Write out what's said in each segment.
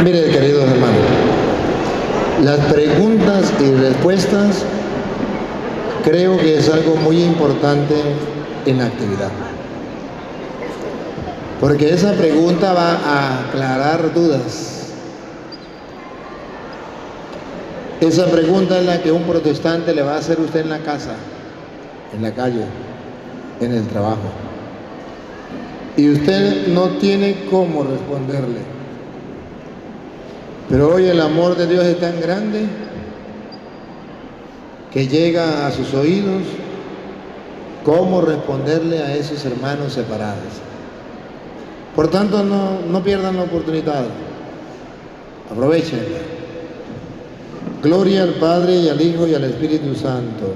Mire, queridos hermanos, las preguntas y respuestas creo que es algo muy importante en la actividad. Porque esa pregunta va a aclarar dudas. Esa pregunta es la que un protestante le va a hacer a usted en la casa, en la calle, en el trabajo. Y usted no tiene cómo responderle. Pero hoy el amor de Dios es tan grande que llega a sus oídos cómo responderle a esos hermanos separados. Por tanto, no pierdan la oportunidad. Aprovechenla. Gloria al Padre y al Hijo y al Espíritu Santo.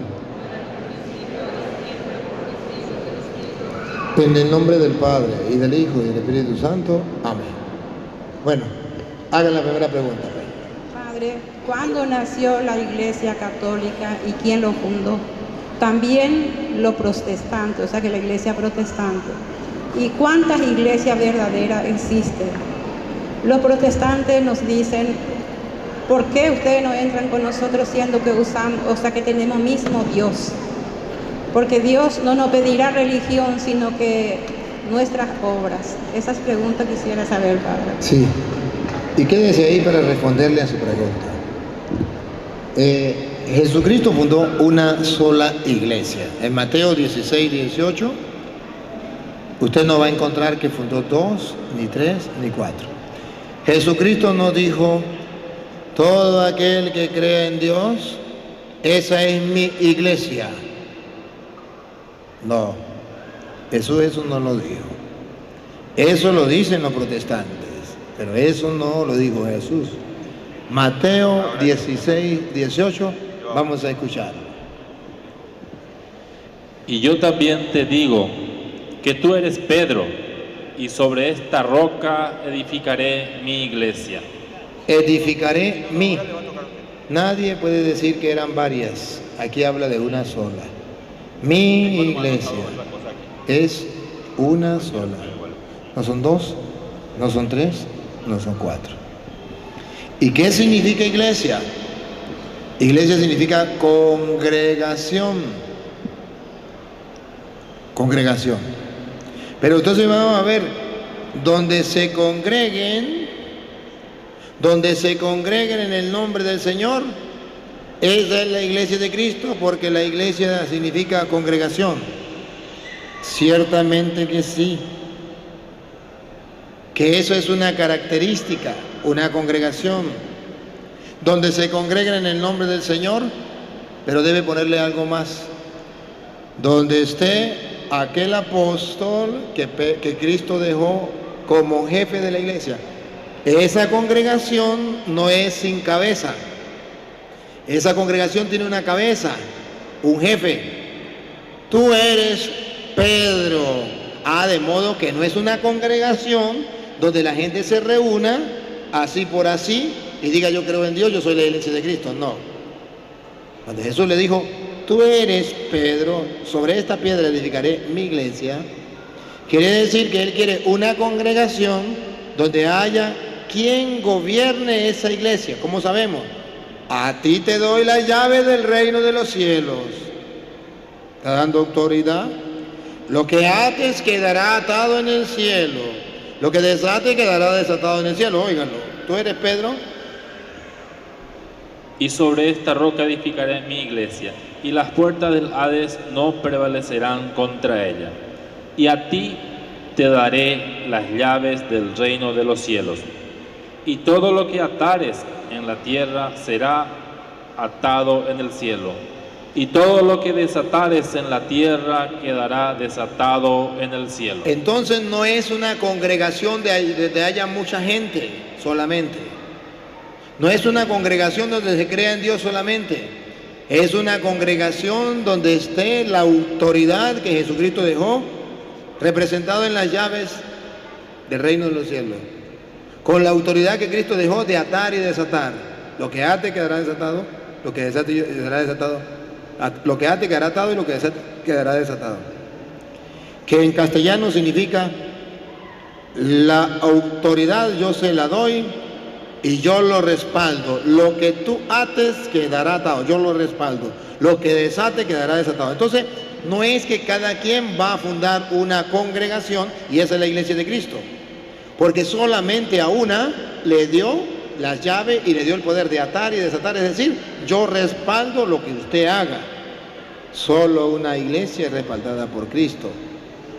En el nombre del Padre y del Hijo y del Espíritu Santo. Amén. Bueno, hagan la primera pregunta. Padre, ¿cuándo nació la Iglesia Católica y quién lo fundó? También los protestantes, o sea que la Iglesia protestante. ¿Y cuántas iglesias verdaderas existen? Los protestantes nos dicen, ¿por qué ustedes no entran con nosotros siendo que usamos, o sea que tenemos mismo Dios? Porque Dios no nos pedirá religión, sino que nuestras obras. Esas preguntas quisiera saber, Padre. Sí. Y quédese ahí para responderle a su pregunta. Jesucristo fundó una sola iglesia. En Mateo 16, 18, usted no va a encontrar que fundó 2, ni 3, ni 4. Jesucristo nos dijo, todo aquel que crea en Dios, esa es mi iglesia. No, eso no lo dijo. Eso lo dicen los protestantes, pero eso no lo dijo Jesús. Mateo 16, 18, vamos a escucharlo. Y yo también te digo que tú eres Pedro, y sobre esta roca edificaré mi iglesia. Edificaré mi. Nadie puede decir que eran varias. Aquí habla de una sola. Mi iglesia es una sola. No son 2, no son 3, no son 4. ¿Y qué significa iglesia? Iglesia significa congregación. Congregación. Pero entonces vamos a ver, donde se congreguen en el nombre del Señor, esa es la iglesia de Cristo, porque la iglesia significa congregación. Ciertamente que sí. Que eso es una característica, una congregación, donde se congreguen en el nombre del Señor, pero debe ponerle algo más. Donde esté aquel apóstol que Cristo dejó como jefe de la iglesia. Esa congregación no es sin cabeza. Esa congregación tiene una cabeza, un jefe. Tú eres Pedro. De modo que no es una congregación donde la gente se reúna así por así y diga yo creo en Dios, yo soy la iglesia de Cristo. No. Cuando Jesús le dijo, tú eres Pedro, sobre esta piedra edificaré mi iglesia, quiere decir que Él quiere una congregación donde haya quien gobierne esa iglesia. ¿Cómo sabemos? A ti te doy la llave del reino de los cielos. Está dando autoridad. Lo que ates quedará atado en el cielo. Lo que desates quedará desatado en el cielo. Óiganlo. ¿Tú eres Pedro? Y sobre esta roca edificaré mi iglesia, y las puertas del Hades no prevalecerán contra ella. Y a ti te daré las llaves del reino de los cielos. Y todo lo que atares en la tierra será atado en el cielo. Y todo lo que desatares en la tierra quedará desatado en el cielo. Entonces no es una congregación donde haya mucha gente solamente. No es una congregación donde se crea en Dios solamente. Es una congregación donde esté la autoridad que Jesucristo dejó, representado en las llaves del reino de los cielos. Con la autoridad que Cristo dejó de atar y desatar. Lo que ate quedará desatado, lo que desate quedará desatado. Lo que ate quedará atado y lo que desate quedará desatado. Que en castellano significa la autoridad yo se la doy y yo lo respaldo. Lo que tú ates quedará atado, yo lo respaldo. Lo que desate quedará desatado. Entonces, no es que cada quien va a fundar una congregación y esa es la iglesia de Cristo, porque solamente a una le dio las llaves y le dio el poder de atar y desatar, es decir, yo respaldo lo que usted haga. Solo una iglesia es respaldada por Cristo,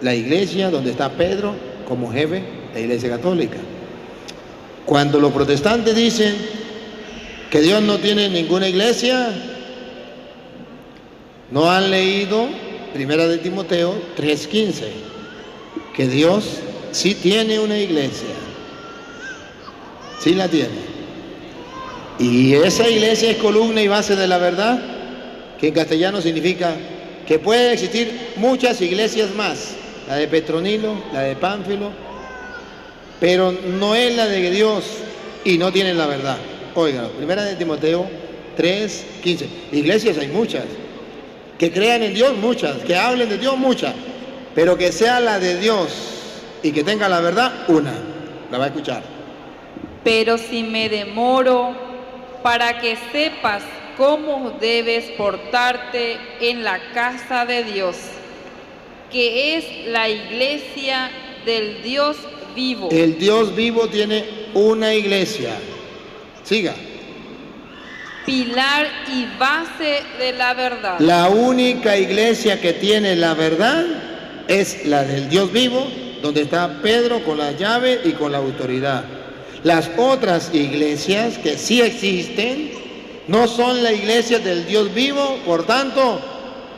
la iglesia donde está Pedro como jefe, la iglesia católica. Cuando los protestantes dicen que Dios no tiene ninguna iglesia, no han leído Primera de Timoteo 3:15, que Dios sí tiene una iglesia, sí la tiene. Y esa iglesia es columna y base de la verdad, que en castellano significa que pueden existir muchas iglesias más, la de Petronilo, la de Pánfilo, pero no es la de Dios y no tienen la verdad. Oigan, Primera de Timoteo 3:15. Iglesias hay muchas, que crean en Dios muchas, que hablen de Dios muchas, pero que sea la de Dios y que tenga la verdad una. La va a escuchar. Pero si me demoro, para que sepas cómo debes portarte en la casa de Dios, que es la iglesia del Dios vivo. El Dios vivo tiene una iglesia. Siga. Pilar y base de la verdad. La única iglesia que tiene la verdad es la del Dios vivo, donde está Pedro con la llave y con la autoridad. Las otras iglesias que sí existen no son la iglesia del Dios vivo, por tanto,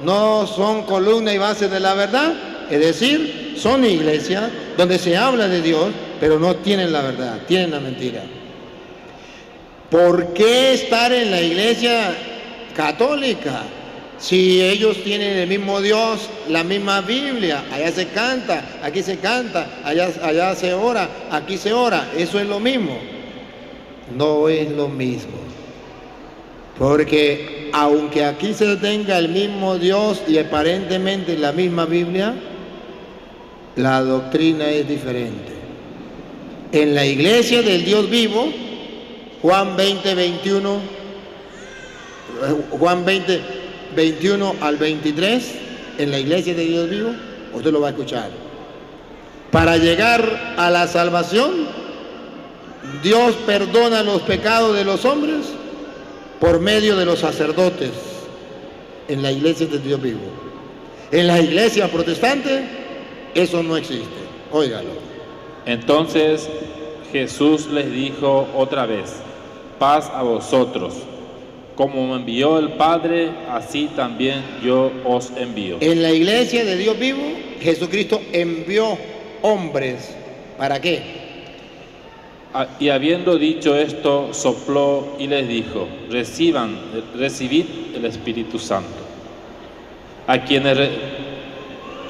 no son columna y base de la verdad, es decir, son iglesias donde se habla de Dios, pero no tienen la verdad, tienen la mentira. ¿Por qué estar en la iglesia católica? Si ellos tienen el mismo Dios, la misma Biblia, allá se canta, aquí se canta, allá se ora, aquí se ora, eso es lo mismo. No es lo mismo. Porque aunque aquí se tenga el mismo Dios y aparentemente la misma Biblia, la doctrina es diferente. En la iglesia del Dios vivo, Juan 20, 21 al 23, en la iglesia de Dios vivo, usted lo va a escuchar. Para llegar a la salvación, Dios perdona los pecados de los hombres por medio de los sacerdotes en la iglesia de Dios vivo. En la iglesia protestante, eso no existe. Óigalo. Entonces Jesús les dijo otra vez: paz a vosotros. Como me envió el Padre, así también yo os envío. En la iglesia de Dios vivo, Jesucristo envió hombres. ¿Para qué? Y habiendo dicho esto, sopló y les dijo: recibid el Espíritu Santo. A quienes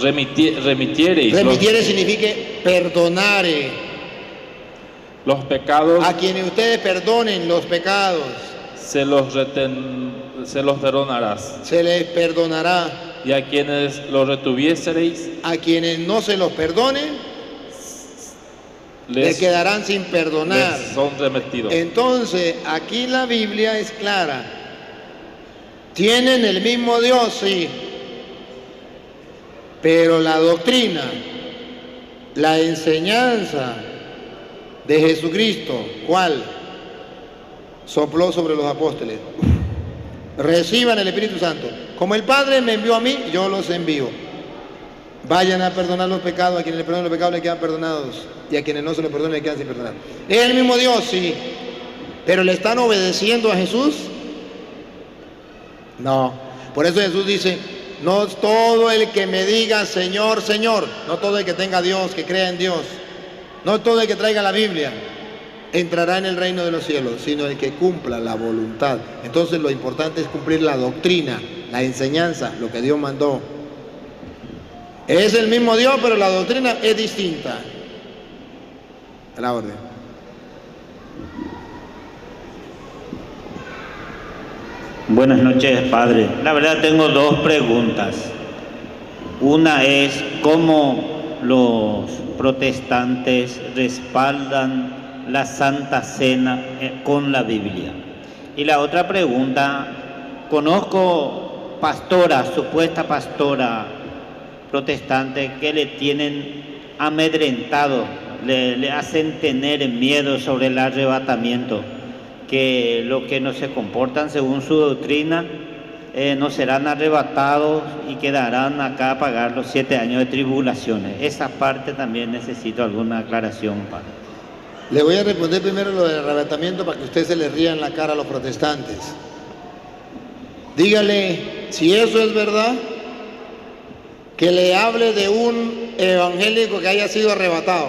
remitiereis. Remitiere significa perdonare. Los pecados. A quienes ustedes perdonen los pecados, se los perdonarás. Se les perdonará. Y a quienes los retuviesereis, a quienes no se los perdone, les quedarán sin perdonar. Son remitidos. Entonces, aquí la Biblia es clara. Tienen el mismo Dios, sí. Pero la doctrina, la enseñanza de Jesucristo, ¿cuál? Sopló sobre los apóstoles: reciban el Espíritu Santo. Como el Padre me envió a mí, yo los envío. Vayan a perdonar los pecados. A quienes le perdonen los pecados les quedan perdonados, y a quienes no se los perdonen les quedan sin perdonar. Es el mismo Dios, sí, pero ¿le están obedeciendo a Jesús? No. Por eso Jesús dice: no todo el que me diga Señor, Señor, no todo el que tenga Dios, que crea en Dios, no todo el que traiga la Biblia entrará en el reino de los cielos, sino el que cumpla la voluntad. Entonces lo importante es cumplir la doctrina, la enseñanza, lo que Dios mandó. Es el mismo Dios, pero la doctrina es distinta. A la orden. Buenas noches, Padre. La verdad tengo dos preguntas. Una es: ¿cómo los protestantes respaldan la Santa Cena con la Biblia? Y la otra pregunta, conozco pastoras, supuesta pastora protestante, que le tienen amedrentado, le hacen tener miedo sobre el arrebatamiento, que los que no se comportan según su doctrina no serán arrebatados y quedarán acá a pagar los 7 años de tribulaciones. Esa parte también necesito alguna aclaración, padre. Le voy a responder primero lo del arrebatamiento para que usted se le ría en la cara a los protestantes. Dígale, si eso es verdad, que le hable de un evangélico que haya sido arrebatado.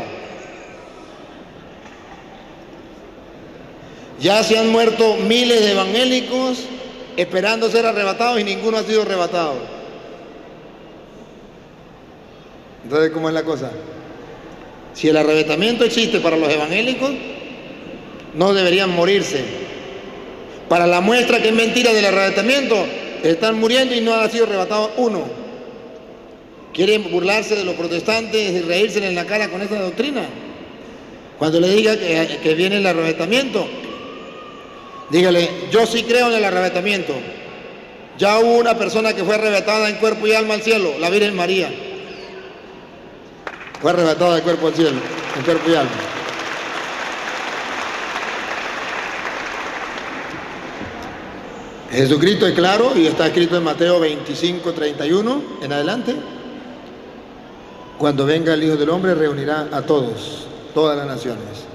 Ya se han muerto miles de evangélicos esperando ser arrebatados y ninguno ha sido arrebatado. Entonces, ¿cómo es la cosa? Si el arrebatamiento existe para los evangélicos, no deberían morirse. Para la muestra que es mentira del arrebatamiento, están muriendo y no ha sido arrebatado uno. Quieren burlarse de los protestantes y reírse en la cara con esa doctrina. Cuando le diga que viene el arrebatamiento, dígale, yo sí creo en el arrebatamiento. Ya hubo una persona que fue arrebatada en cuerpo y alma al cielo, la Virgen María. Fue arrebatada de cuerpo al cielo, en cuerpo y alma. Jesucristo es claro y está escrito en Mateo 25, 31 en adelante. Cuando venga el Hijo del Hombre reunirá a todos, todas las naciones,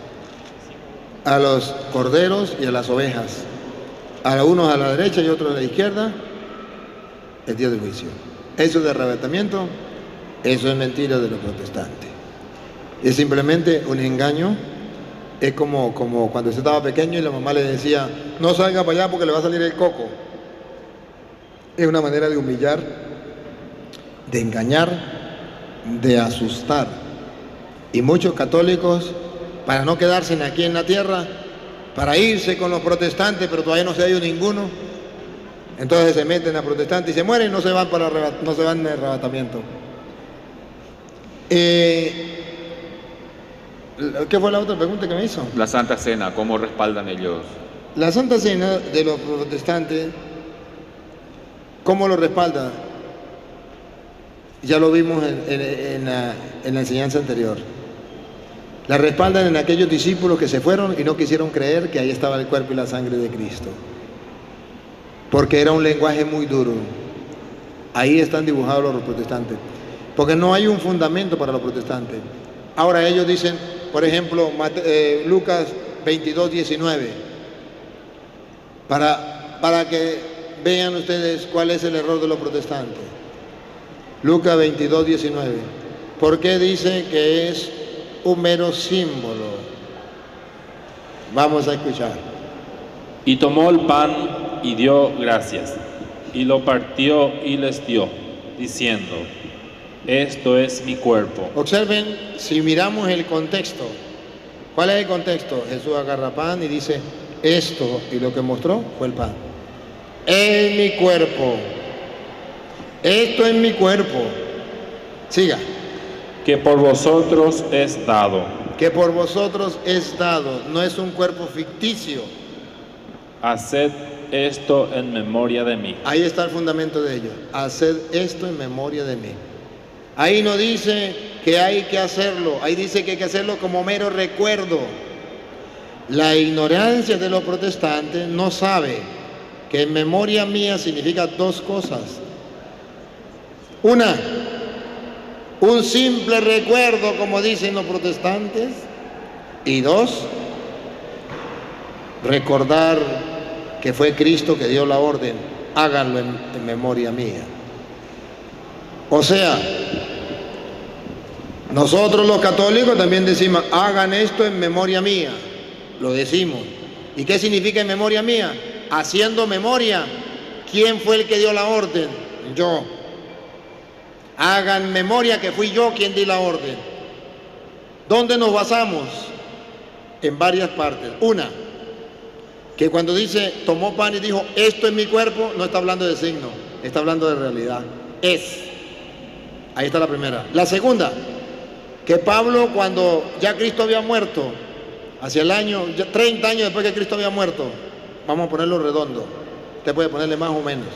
a los corderos y a las ovejas, a unos a la derecha y otros a la izquierda, el día del juicio. Eso de arrebatamiento, eso es mentira de los protestantes. Es simplemente un engaño. Es como cuando usted estaba pequeño y la mamá le decía, no salga para allá porque le va a salir el coco. Es una manera de humillar, de engañar, de asustar. Y muchos católicos, para no quedarse aquí en la tierra, para irse con los protestantes, pero todavía no se ha ido ninguno, entonces se meten a protestantes y se mueren y no se van en el arrebatamiento. ¿Qué fue la otra pregunta que me hizo? La Santa Cena, ¿cómo respaldan ellos? La Santa Cena de los protestantes, ¿cómo lo respalda? Ya lo vimos en la enseñanza anterior. La respaldan en aquellos discípulos que se fueron y no quisieron creer que ahí estaba el cuerpo y la sangre de Cristo. Porque era un lenguaje muy duro. Ahí están dibujados los protestantes. Porque no hay un fundamento para los protestantes. Ahora ellos dicen, por ejemplo, Lucas 22, 19, para que vean ustedes cuál es el error de los protestantes. Lucas 22, 19. ¿Por qué dice que es un mero símbolo? Vamos a escuchar. Y tomó el pan y dio gracias, y lo partió y les dio, diciendo, esto es mi cuerpo. Observen, si miramos el contexto, ¿cuál es el contexto? Jesús agarra pan y dice, esto, y lo que mostró fue el pan. Es mi cuerpo. Esto es mi cuerpo. Siga. Que por vosotros es dado. Que por vosotros es dado. No es un cuerpo ficticio. Haced esto en memoria de mí. Ahí está el fundamento de ello. Haced esto en memoria de mí. Ahí no dice que hay que hacerlo. Ahí dice que hay que hacerlo como mero recuerdo. La ignorancia de los protestantes no sabe que en memoria mía significa dos cosas. Una, un simple recuerdo, como dicen los protestantes. Y dos, recordar que fue Cristo que dio la orden, háganlo en memoria mía. O sea, nosotros los católicos también decimos, hagan esto en memoria mía. Lo decimos. ¿Y qué significa en memoria mía? Haciendo memoria. ¿Quién fue el que dio la orden? Yo. Hagan memoria que fui yo quien di la orden. ¿Dónde nos basamos? En varias partes. Una, que cuando dice, tomó pan y dijo, esto es mi cuerpo, no está hablando de signo, está hablando de realidad. Es. Ahí está la primera. La segunda, que Pablo, cuando ya Cristo había muerto hacia el año, 30 años después que Cristo había muerto, vamos a ponerlo redondo, usted puede ponerle más o menos,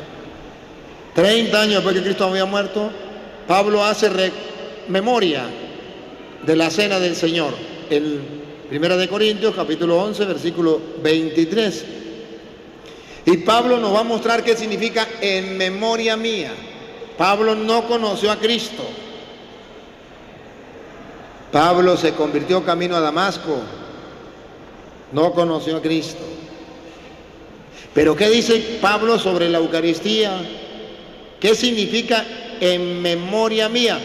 30 años después que Cristo había muerto, Pablo hace memoria de la cena del Señor, en 1 de Corintios, capítulo 11, versículo 23. Y Pablo nos va a mostrar qué significa en memoria mía. Pablo no conoció a Cristo. Pablo se convirtió camino a Damasco. No conoció a Cristo. Pero ¿qué dice Pablo sobre la Eucaristía? ¿Qué significa en memoria mía?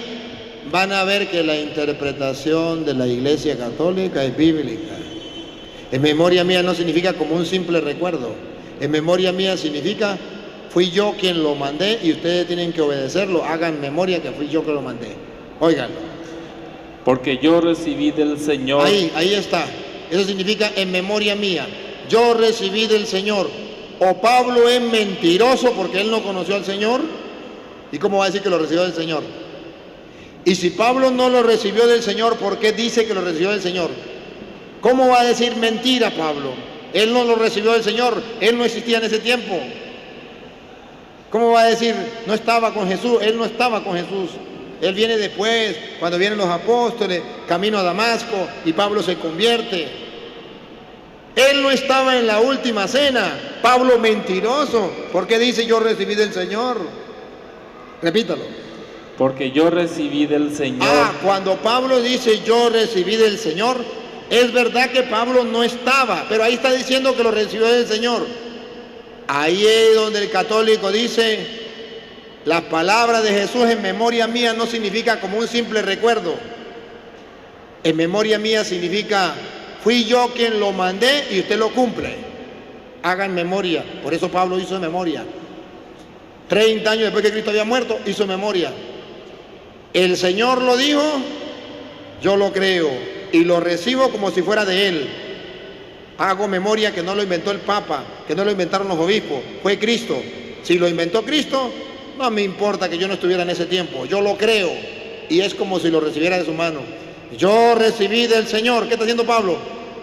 Van a ver que la interpretación de la Iglesia Católica es bíblica. En memoria mía no significa como un simple recuerdo. En memoria mía significa, fui yo quien lo mandé y ustedes tienen que obedecerlo. Hagan memoria que fui yo que lo mandé. Óiganlo. Porque yo recibí del Señor. Ahí está. Eso significa en memoria mía. Yo recibí del Señor. O Pablo es mentiroso porque él no conoció al Señor. ¿Y cómo va a decir que lo recibió del Señor? Y si Pablo no lo recibió del Señor, ¿por qué dice que lo recibió del Señor? ¿Cómo va a decir mentira Pablo? Él no lo recibió del Señor, él no existía en ese tiempo. ¿Cómo va a decir no estaba con Jesús? Él no estaba con Jesús. Él viene después, cuando vienen los apóstoles, camino a Damasco, y Pablo se convierte. Él no estaba en la última cena. Pablo mentiroso, ¿por qué dice yo recibí del Señor? Repítalo. Porque yo recibí del Señor. Cuando Pablo dice yo recibí del Señor, es verdad que Pablo no estaba, pero ahí está diciendo que lo recibió del Señor. Ahí es donde el católico dice, las palabras de Jesús en memoria mía no significa como un simple recuerdo. En memoria mía significa, fui yo quien lo mandé y usted lo cumple. Hagan memoria. Por eso Pablo hizo memoria. 30 años después que Cristo había muerto, hizo memoria. El Señor lo dijo, yo lo creo y lo recibo como si fuera de Él. Hago memoria que no lo inventó el Papa, que no lo inventaron los obispos, fue Cristo. Si lo inventó Cristo, no me importa que yo no estuviera en ese tiempo, yo lo creo y es como si lo recibiera de su mano. Yo recibí del Señor. ¿Qué está haciendo Pablo?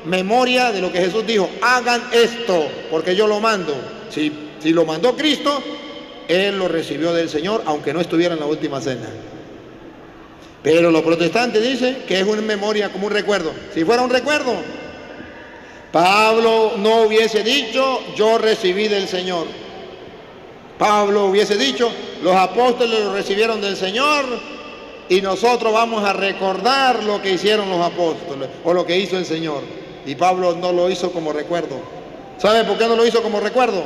Memoria de lo que Jesús dijo, hagan esto porque yo lo mando. Si lo mandó Cristo, Él lo recibió del Señor aunque no estuviera en la última cena. Pero los protestantes dicen que es una memoria como un recuerdo. Si fuera un recuerdo, Pablo no hubiese dicho, yo recibí del Señor. Pablo hubiese dicho, los apóstoles lo recibieron del Señor y nosotros vamos a recordar lo que hicieron los apóstoles o lo que hizo el Señor. Y Pablo no lo hizo como recuerdo. ¿Sabe por qué no lo hizo como recuerdo?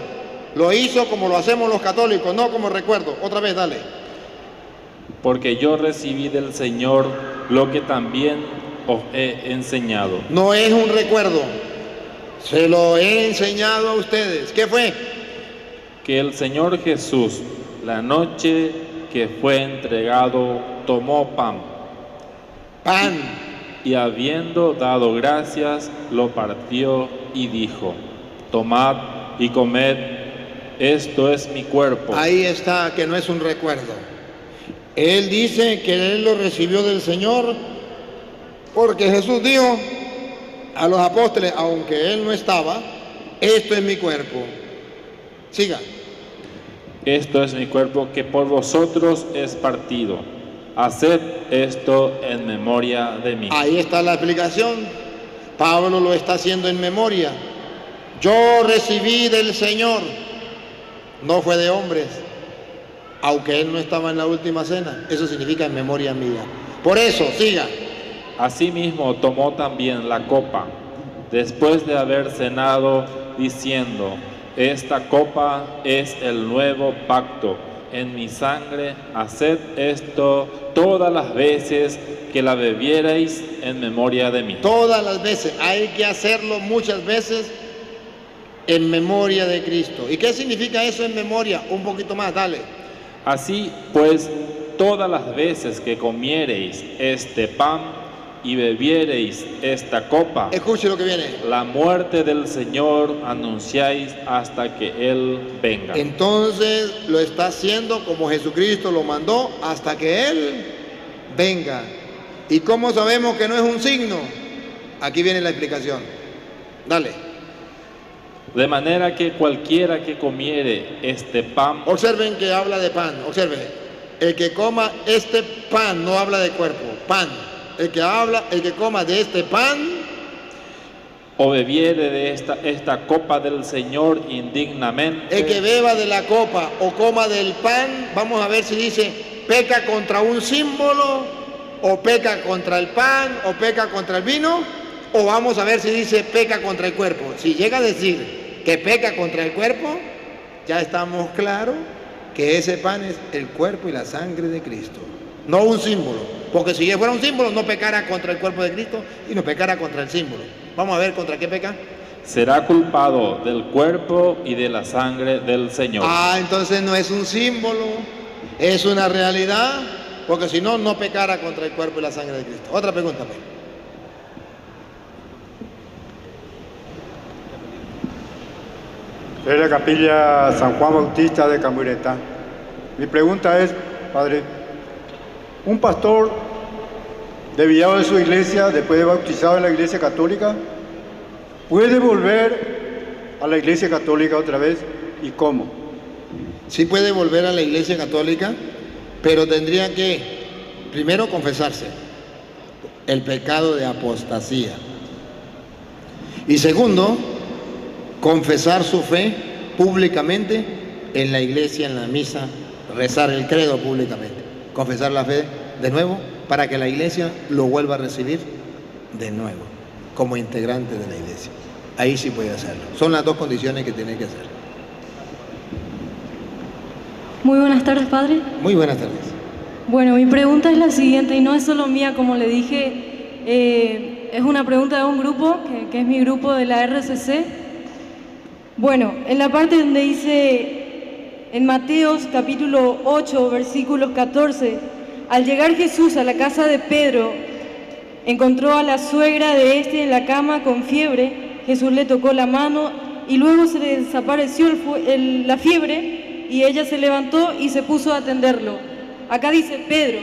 Lo hizo como lo hacemos los católicos, no como recuerdo. Otra vez, dale. Porque yo recibí del Señor lo que también os he enseñado. No es un recuerdo, se lo he enseñado a ustedes. ¿Qué fue? Que el Señor Jesús, la noche que fue entregado, tomó pan. Y habiendo dado gracias, lo partió y dijo, tomad y comed, esto es mi cuerpo. Ahí está, que no es un recuerdo. Él dice que él lo recibió del Señor porque Jesús dijo a los apóstoles, aunque él no estaba, esto es mi cuerpo. Siga. Esto es mi cuerpo que por vosotros es partido. Haced esto en memoria de mí. Ahí está la explicación. Pablo lo está haciendo en memoria. Yo recibí del Señor. No fue de hombres. Aunque él no estaba en la última cena. Eso significa en memoria mía. Por eso, siga. Asimismo tomó también la copa, después de haber cenado, diciendo, esta copa es el nuevo pacto en mi sangre, haced esto todas las veces que la bebierais en memoria de mí. Todas las veces, hay que hacerlo muchas veces en memoria de Cristo. ¿Y qué significa eso en memoria? Un poquito más, dale. Así pues, todas las veces que comiereis este pan y bebiereis esta copa, escuche lo que viene, la muerte del Señor anunciáis hasta que Él venga. Entonces lo está haciendo como Jesucristo lo mandó hasta que Él venga. ¿Y cómo sabemos que no es un signo? Aquí viene la explicación. Dale. De manera que cualquiera que comiere este pan Observen que habla de pan, observen. El que coma este pan no habla de cuerpo, pan. El que coma de este pan o bebiere de esta copa del Señor indignamente, el que beba de la copa o coma del pan, vamos a ver si dice peca contra un símbolo, o peca contra el pan, o peca contra el vino, o vamos a ver si dice peca contra el cuerpo. Si llega a decir que peca contra el cuerpo, ya estamos claros que ese pan es el cuerpo y la sangre de Cristo, no un símbolo, porque si fuera un símbolo no pecara contra el cuerpo de Cristo y no pecara contra el símbolo. Vamos a ver contra qué peca. será culpado del cuerpo y de la sangre del Señor. Entonces no es un símbolo, es una realidad, porque si no, no pecara contra el cuerpo y la sangre de Cristo. Otra pregunta, pues. Es la capilla San Juan Bautista de Camburetá. Mi pregunta es, padre, un pastor desviado de su iglesia, después de bautizado en la iglesia católica, ¿puede volver a la iglesia católica otra vez? ¿Y cómo? Sí puede volver a la iglesia católica, pero tendría que primero confesarse el pecado de apostasía. Y segundo, confesar su fe públicamente en la iglesia, en la misa, rezar el credo públicamente, confesar la fe de nuevo para que la iglesia lo vuelva a recibir de nuevo como integrante de la iglesia. Ahí sí puede hacerlo. Son las dos condiciones que tiene que hacer. Muy buenas tardes, padre. Muy buenas tardes. Bueno, mi pregunta es la siguiente y no es solo mía, como le dije, es una pregunta de un grupo, que es mi grupo de la RCC. Bueno, en la parte donde dice, en Mateos capítulo 8, versículos 14, al llegar Jesús a la casa de Pedro, encontró a la suegra de este en la cama con fiebre. Jesús le tocó la mano y luego se le desapareció la fiebre y ella se levantó y se puso a atenderlo. Acá dice Pedro.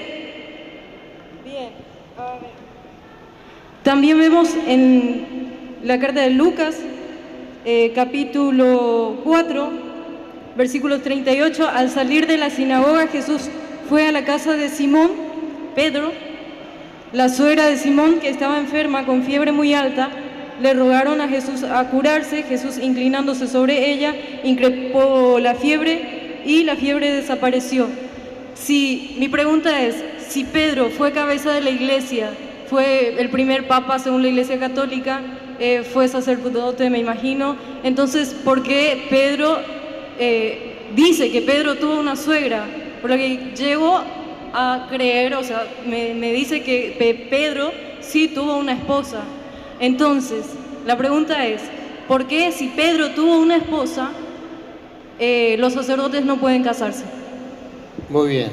Bien, a ver. También vemos en la carta de Lucas, capítulo 4, versículo 38, al salir de la sinagoga Jesús fue a la casa de Simón, Pedro, la suegra de Simón que estaba enferma con fiebre muy alta. Le rogaron a Jesús a curarse. Jesús, inclinándose sobre ella, increpó la fiebre y la fiebre desapareció. Mi pregunta es, si Pedro fue cabeza de la iglesia, fue el primer papa según la iglesia católica, fue sacerdote, me imagino, entonces, ¿por qué Pedro dice que Pedro tuvo una suegra? Por lo que llego a creer, o sea, me dice que Pedro sí tuvo una esposa. Entonces, la pregunta es, ¿por qué si Pedro tuvo una esposa, los sacerdotes no pueden casarse? Muy bien.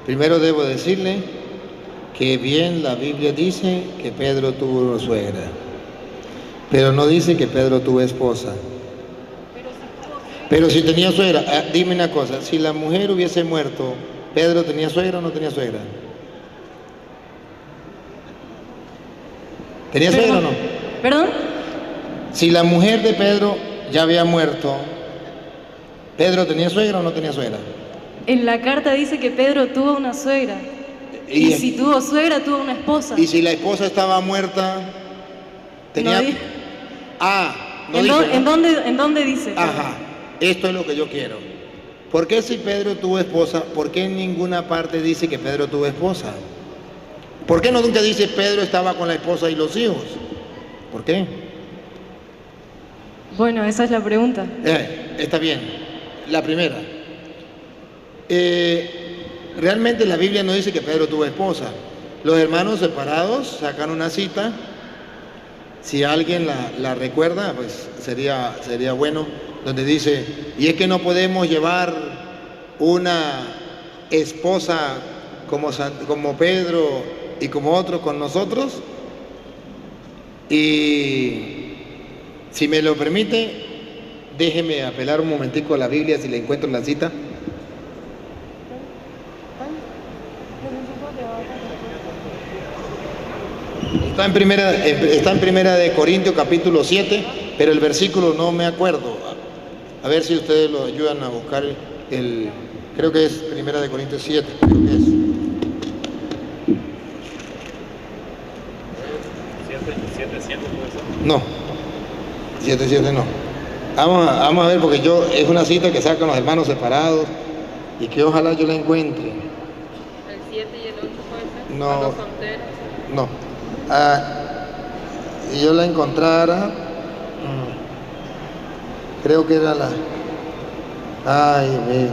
Primero debo decirle que bien la Biblia dice que Pedro tuvo una suegra, pero no dice que Pedro tuvo esposa. Pero si tenía suegra, dime una cosa, si la mujer hubiese muerto, ¿Pedro tenía suegra o no tenía suegra? ¿Tenía suegra o no? ¿Perdón? Si la mujer de Pedro ya había muerto, ¿Pedro tenía suegra o no tenía suegra? En la carta dice que Pedro tuvo una suegra. Y si tuvo suegra, tuvo una esposa. Y si la esposa estaba muerta, tenía... No no dice, ¿no? ¿En dónde dice? Ajá, esto es lo que yo quiero. ¿Por qué si Pedro tuvo esposa, por qué en ninguna parte dice que Pedro tuvo esposa? ¿Por qué no nunca dice Pedro estaba con la esposa y los hijos? ¿Por qué? Bueno, esa es la pregunta. Está bien. La primera. Realmente la Biblia no dice que Pedro tuvo esposa. Los hermanos separados sacan una cita. Si alguien la recuerda, pues sería bueno, donde dice, y es que no podemos llevar una esposa como Pedro y como otro con nosotros. Y si me lo permite, déjeme apelar un momentico a la Biblia si le encuentro la cita. Está en primera de Corintios capítulo 7, pero el versículo no me acuerdo. A ver si ustedes lo ayudan a buscar creo que es primera de Corintios 7, creo que es. 7 puede ser. No, 7 no. Vamos a ver, porque es una cita que sacan los hermanos separados y que ojalá yo la encuentre. El 7 y el 8 puede ser. No. A los solteros. No. Si yo la encontrara, creo que era Ay, mío.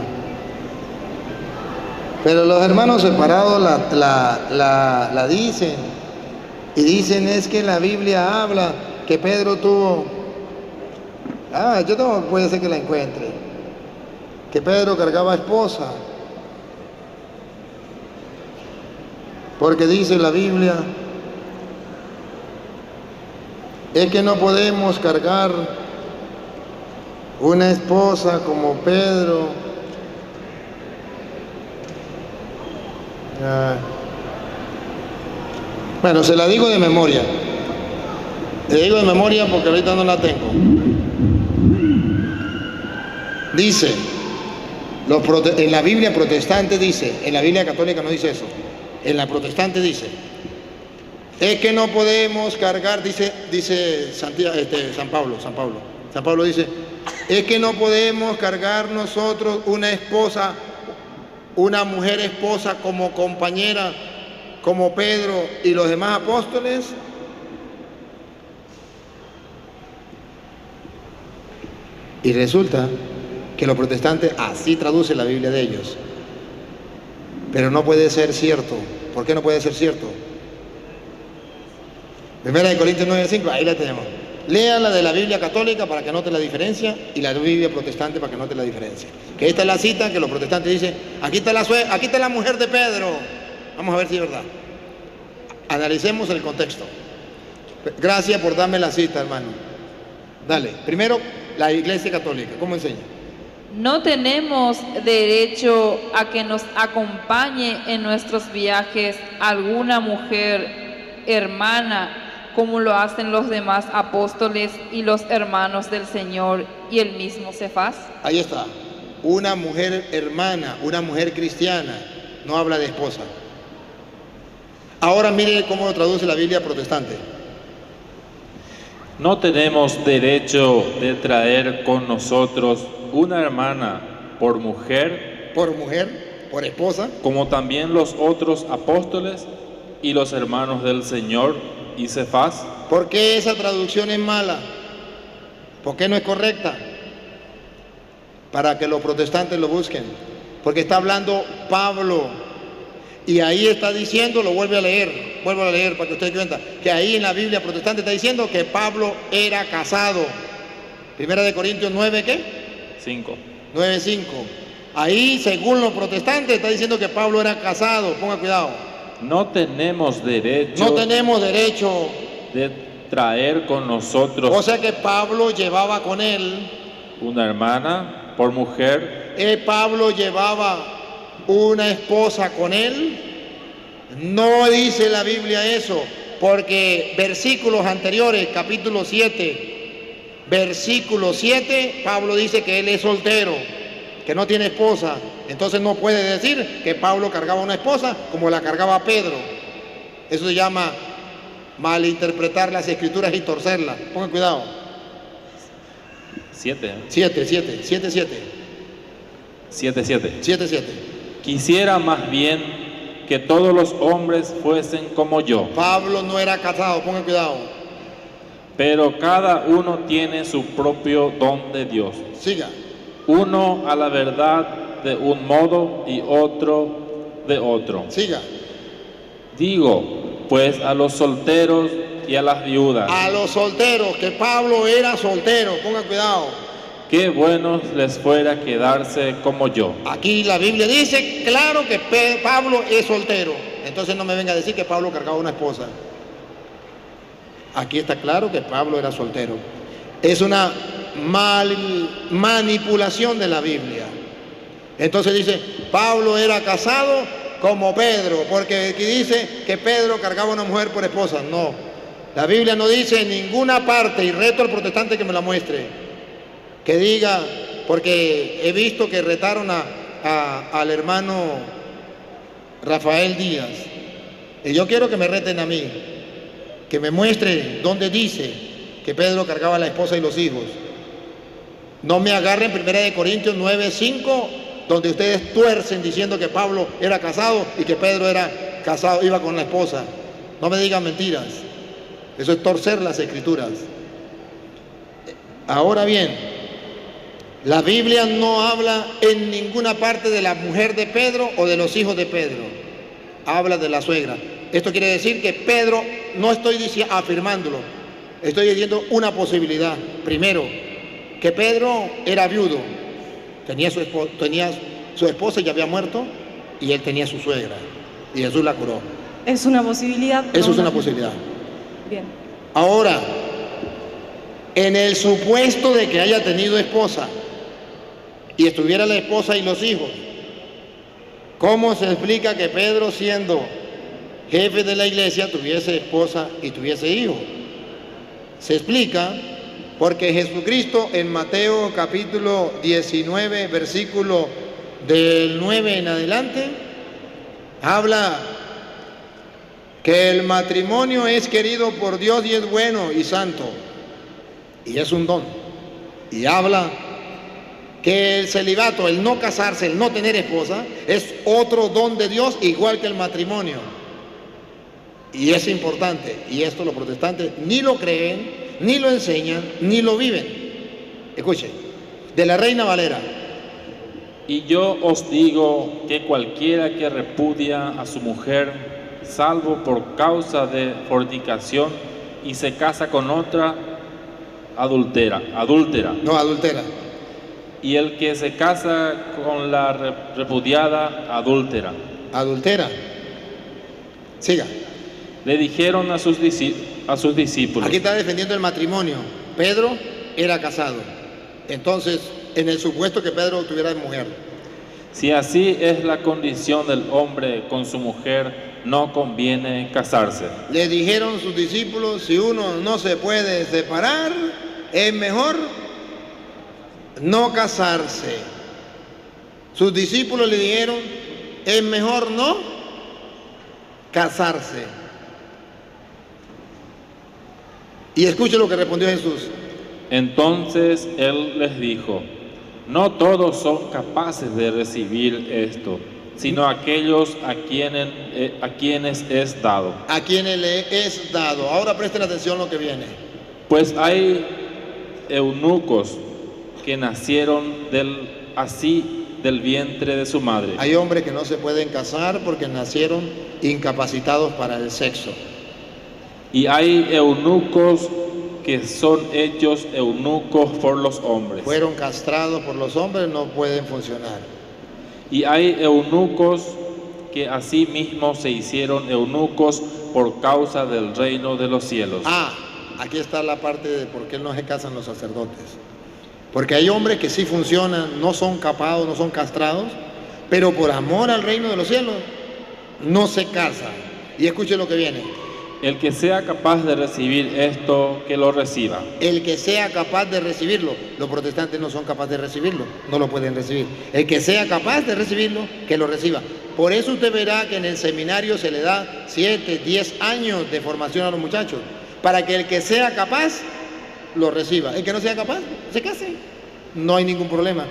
Pero los hermanos separados la dicen. Y dicen es que la Biblia habla que Pedro tuvo... yo tengo, puede ser que la encuentre. Que Pedro cargaba esposa. Porque dice la Biblia, es que no podemos cargar una esposa como Pedro. Bueno, se la digo de memoria. Le digo de memoria porque ahorita no la tengo. Dice, en la Biblia protestante dice, en la Biblia católica no dice eso. En la protestante dice, es que no podemos cargar, dice San Pablo. San Pablo dice, es que no podemos cargar nosotros una esposa, una mujer esposa como compañera, como Pedro y los demás apóstoles. Y resulta que los protestantes así traducen la Biblia de ellos. Pero no puede ser cierto. ¿Por qué no puede ser cierto? Primera de Corintios 9:5, ahí la tenemos. Lea la de la Biblia católica para que note la diferencia y la Biblia protestante para que note la diferencia. Que esta es la cita que los protestantes dicen, aquí está la mujer de Pedro. Vamos a ver si es verdad. Analicemos el contexto. Gracias por darme la cita, hermano. Dale, primero la Iglesia Católica, ¿cómo enseña? No tenemos derecho a que nos acompañe en nuestros viajes alguna mujer hermana, como lo hacen los demás apóstoles y los hermanos del Señor y el mismo Cefas. Ahí está, una mujer hermana, una mujer cristiana, no habla de esposa. Ahora mire cómo lo traduce la Biblia protestante. No tenemos derecho de traer con nosotros una hermana por mujer, por esposa, como también los otros apóstoles y los hermanos del Señor y Cefas. ¿Por qué esa traducción es mala? ¿Por qué no es correcta? Para que los protestantes lo busquen. Porque está hablando Pablo. Y ahí está diciendo, lo vuelvo a leer para que ustedes den cuenta, que ahí en la Biblia protestante está diciendo que Pablo era casado. Primera de Corintios 9, ¿qué? 5. 9:5. Ahí, según los protestantes, está diciendo que Pablo era casado. Ponga cuidado. No tenemos derecho de traer con nosotros. O sea que Pablo llevaba con él una hermana por mujer. Pablo llevaba una esposa con él. No dice la Biblia eso, porque versículos anteriores, capítulo 7, versículo 7, Pablo dice que él es soltero, que no tiene esposa. Entonces no puede decir que Pablo cargaba una esposa como la cargaba Pedro. Eso se llama malinterpretar las escrituras y torcerlas. Pongan cuidado. 7:7. Quisiera más bien que todos los hombres fuesen como yo. Pablo no era casado, pongan cuidado. Pero cada uno tiene su propio don de Dios. Siga. Uno a la verdad de un modo y otro de otro. Siga. Digo, pues a los solteros y a las viudas. A los solteros, que Pablo era soltero, pongan cuidado. Qué bueno les fuera quedarse como yo. Aquí la Biblia dice, claro que Pablo es soltero. Entonces no me venga a decir que Pablo cargaba una esposa. Aquí está claro que Pablo era soltero. Es una manipulación de la Biblia. Entonces dice, Pablo era casado como Pedro, porque aquí dice que Pedro cargaba una mujer por esposa. No, La Biblia no dice en ninguna parte, y reto al protestante que me la muestre, que diga, porque he visto que retaron al hermano Rafael Díaz, y yo quiero que me reten a mí, que me muestre dónde dice que Pedro cargaba a la esposa y los hijos. No me agarren 1 Corintios 9:5, donde ustedes tuercen diciendo que Pablo era casado y que Pedro era casado, iba con la esposa. No me digan mentiras. Eso es torcer las escrituras. Ahora bien, la Biblia no habla en ninguna parte de la mujer de Pedro o de los hijos de Pedro. Habla de la suegra. Esto quiere decir que Pedro, no estoy afirmándolo, estoy diciendo una posibilidad. Primero, que Pedro era viudo, tenía su esposa y ya había muerto, y él tenía su suegra, y Jesús la curó. Es una posibilidad. Eso es una posibilidad. Bien. Ahora, en el supuesto de que haya tenido esposa y estuviera la esposa y los hijos, ¿cómo se explica que Pedro, siendo jefe de la iglesia, tuviese esposa y tuviese hijos? Se explica porque Jesucristo en Mateo capítulo 19, versículo del 9 en adelante, habla que el matrimonio es querido por Dios y es bueno y santo, y es un don. Y habla que el celibato, el no casarse, el no tener esposa, es otro don de Dios, igual que el matrimonio. Y es importante, y esto los protestantes ni lo creen, ni lo enseñan, ni lo viven. Escuchen, de la Reina Valera. Y yo os digo que cualquiera que repudia a su mujer, salvo por causa de fornicación, y se casa con otra, adúltera. No, adultera. Y el que se casa con la repudiada, adúltera. Adultera. Siga. Le dijeron a sus discípulos. Aquí está defendiendo el matrimonio. Pedro era casado. Entonces, en el supuesto que Pedro tuviera mujer. Si así es la condición del hombre con su mujer, no conviene casarse. Le dijeron sus discípulos, si uno no se puede separar, es mejor no casarse. Sus discípulos le dijeron, es mejor no casarse. Y escuche lo que respondió Jesús. Entonces él les dijo, no todos son capaces de recibir esto, sino aquellos a quienes es dado. A quienes le es dado. Ahora presten atención a lo que viene. Pues hay eunucos que nacieron del vientre de su madre. Hay hombres que no se pueden casar porque nacieron incapacitados para el sexo. Y hay eunucos que son hechos eunucos por los hombres. Fueron castrados por los hombres, no pueden funcionar. Y hay eunucos que asimismo se hicieron eunucos por causa del reino de los cielos. Aquí está la parte de por qué no se casan los sacerdotes. Porque hay hombres que sí funcionan, no son capados, no son castrados, pero por amor al reino de los cielos no se casan. Y escuchen lo que viene. El que sea capaz de recibir esto, que lo reciba. El que sea capaz de recibirlo. Los protestantes no son capaces de recibirlo, no lo pueden recibir. El que sea capaz de recibirlo, que lo reciba. Por eso usted verá que en el seminario se le da 7, 10 años de formación a los muchachos, para que el que sea capaz lo reciba. El que no sea capaz, se case. No hay ningún problema.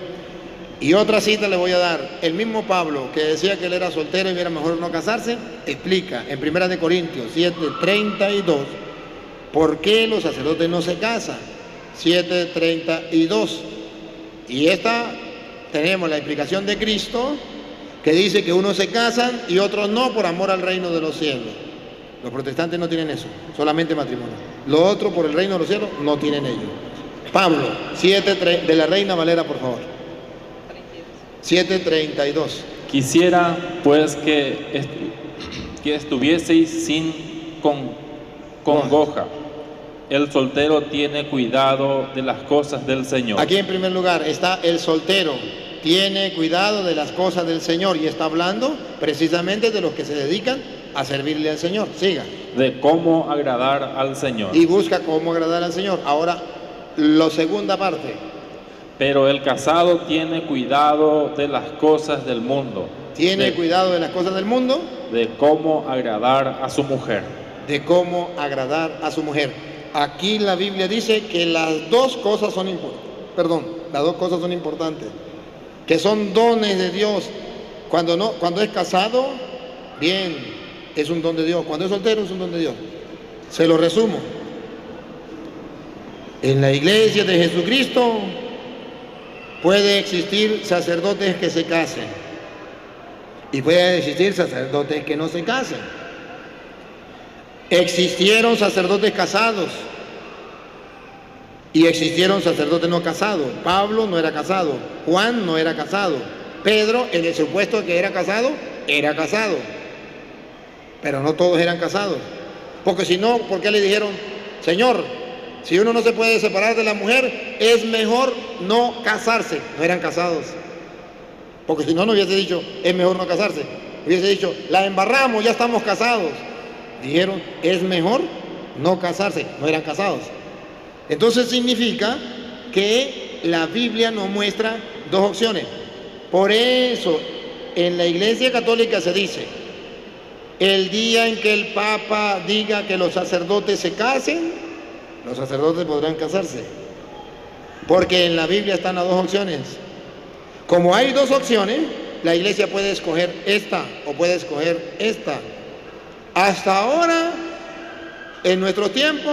Y otra cita le voy a dar. El mismo Pablo, que decía que él era soltero y era mejor no casarse, explica en 1 Corintios 7:32 por qué los sacerdotes no se casan. 7:32. Y esta tenemos la explicación de Cristo, que dice que unos se casan y otros no por amor al reino de los cielos. Los protestantes no tienen eso, solamente matrimonio. Lo otro por el reino de los cielos no tienen ellos. Pablo, 7:3 de la Reina Valera, por favor. 7:32. Quisiera pues que estuvieseis sin congoja. El soltero tiene cuidado de las cosas del Señor. Aquí en primer lugar está el soltero, tiene cuidado de las cosas del Señor, y está hablando precisamente de los que se dedican a servirle al Señor. Siga. de cómo agradar al Señor. Y busca cómo agradar al Señor. Ahora, la segunda parte. Pero el casado tiene cuidado de las cosas del mundo. Tiene de, cuidado de las cosas del mundo. De cómo agradar a su mujer. De cómo agradar a su mujer. Aquí la Biblia dice que las dos cosas son importantes. Las dos cosas son importantes. Que son dones de Dios. Cuando es casado, bien, es un don de Dios. Cuando es soltero, es un don de Dios. Se lo resumo. En la iglesia de Jesucristo puede existir sacerdotes que se casen y puede existir sacerdotes que no se casen. Existieron sacerdotes casados y existieron sacerdotes no casados. Pablo no era casado, Juan no era casado, Pedro, en el supuesto de que era casado, pero no todos eran casados. Porque si no, ¿por qué le dijeron, Señor, si uno no se puede separar de la mujer, es mejor no casarse? No eran casados. Porque si no, no hubiese dicho, es mejor no casarse. Hubiese dicho, la embarramos, ya estamos casados. Dijeron, es mejor no casarse. No eran casados. Entonces significa que la Biblia nos muestra dos opciones. Por eso, en la Iglesia Católica se dice, el día en que el Papa diga que los sacerdotes se casen, los sacerdotes podrán casarse, porque en la Biblia están las dos opciones. Como hay dos opciones, la iglesia puede escoger esta o puede escoger esta. Hasta ahora, en nuestro tiempo,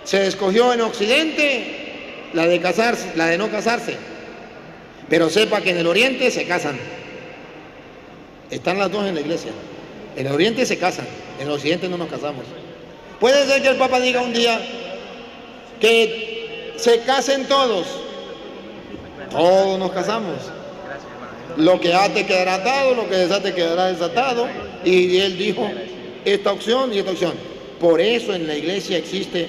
se escogió en Occidente la de casarse, la de no casarse. Pero sepa que en el Oriente se casan. Están las dos en la iglesia. En el Oriente se casan, en el Occidente no nos casamos. Puede ser que el Papa diga un día que se casen todos nos casamos. Lo que ate quedará atado, lo que desate quedará desatado. Y él dijo esta opción y esta opción. Por eso en la iglesia existe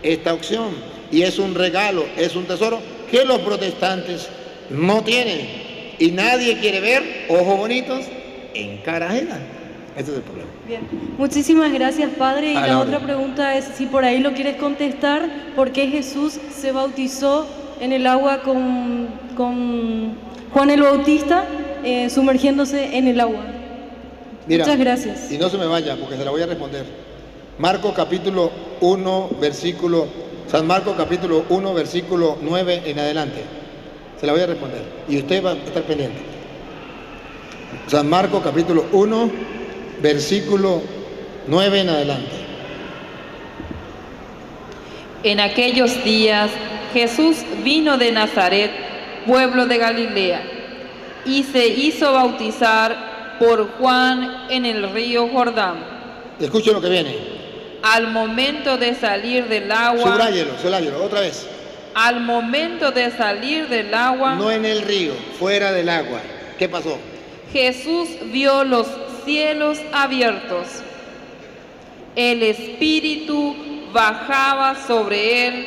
esta opción. Y es un regalo, es un tesoro que los protestantes no tienen. Y nadie quiere ver ojos bonitos en cara ajena. Ese es el problema. Bien, muchísimas gracias, Padre. Y la otra pregunta es, si por ahí lo quieres contestar, ¿por qué Jesús se bautizó en el agua con Juan el Bautista, sumergiéndose en el agua? Mira, muchas gracias. Y no se me vaya, porque se la voy a responder. Marcos capítulo 1, versículo, San Marcos capítulo 1, versículo 9 en adelante. Se la voy a responder. Y usted va a estar pendiente. San Marcos capítulo 1, versículo 9 en adelante. En aquellos días Jesús vino de Nazaret, pueblo de Galilea, y se hizo bautizar por Juan en el río Jordán. Escuche lo que viene. Al momento de salir del agua... Subrayelo, otra vez. Al momento de salir del agua... No en el río, fuera del agua. ¿Qué pasó? Jesús vio los cielos abiertos. El Espíritu bajaba sobre él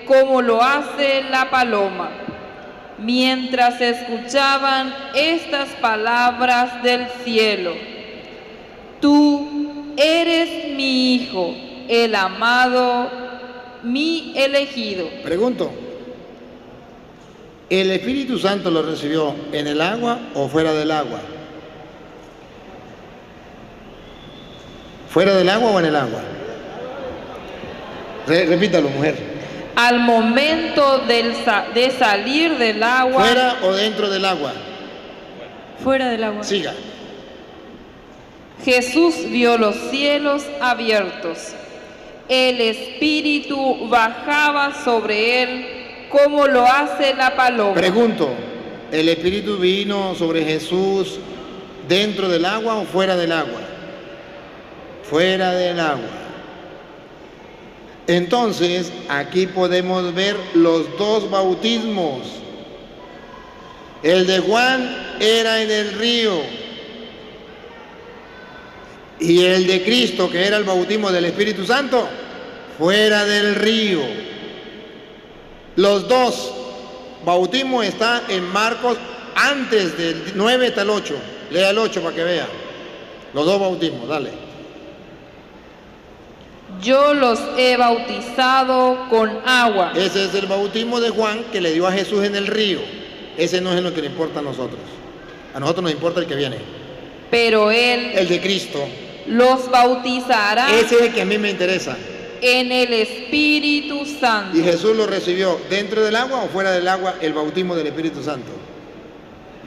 como lo hace la paloma. Mientras escuchaban estas palabras del cielo: Tú eres mi Hijo, el amado, mi elegido. Pregunto, ¿el Espíritu Santo lo recibió en el agua o fuera del agua? ¿Fuera del agua o en el agua? Repítalo, mujer. Al momento de salir del agua... ¿Fuera o dentro del agua? Fuera del agua. Siga. Jesús vio los cielos abiertos. El Espíritu bajaba sobre él como lo hace la paloma. Pregunto, ¿el Espíritu vino sobre Jesús dentro del agua o fuera del agua? Fuera del agua. Entonces, aquí podemos ver los dos bautismos. El de Juan era en el río y el de Cristo, que era el bautismo del Espíritu Santo, fuera del río. Los dos bautismos están en Marcos antes del 9 hasta el 8. Lea el 8 para que vea. Los dos bautismos, dale. Yo los he bautizado con agua. Ese es el bautismo de Juan que le dio a Jesús en el río. Ese no es lo que le importa a nosotros. A nosotros nos importa el que viene. Pero Él El de Cristo. los bautizará Ese es el que a mí me interesa. en el Espíritu Santo. ¿Y Jesús lo recibió dentro del agua o fuera del agua el bautismo del Espíritu Santo?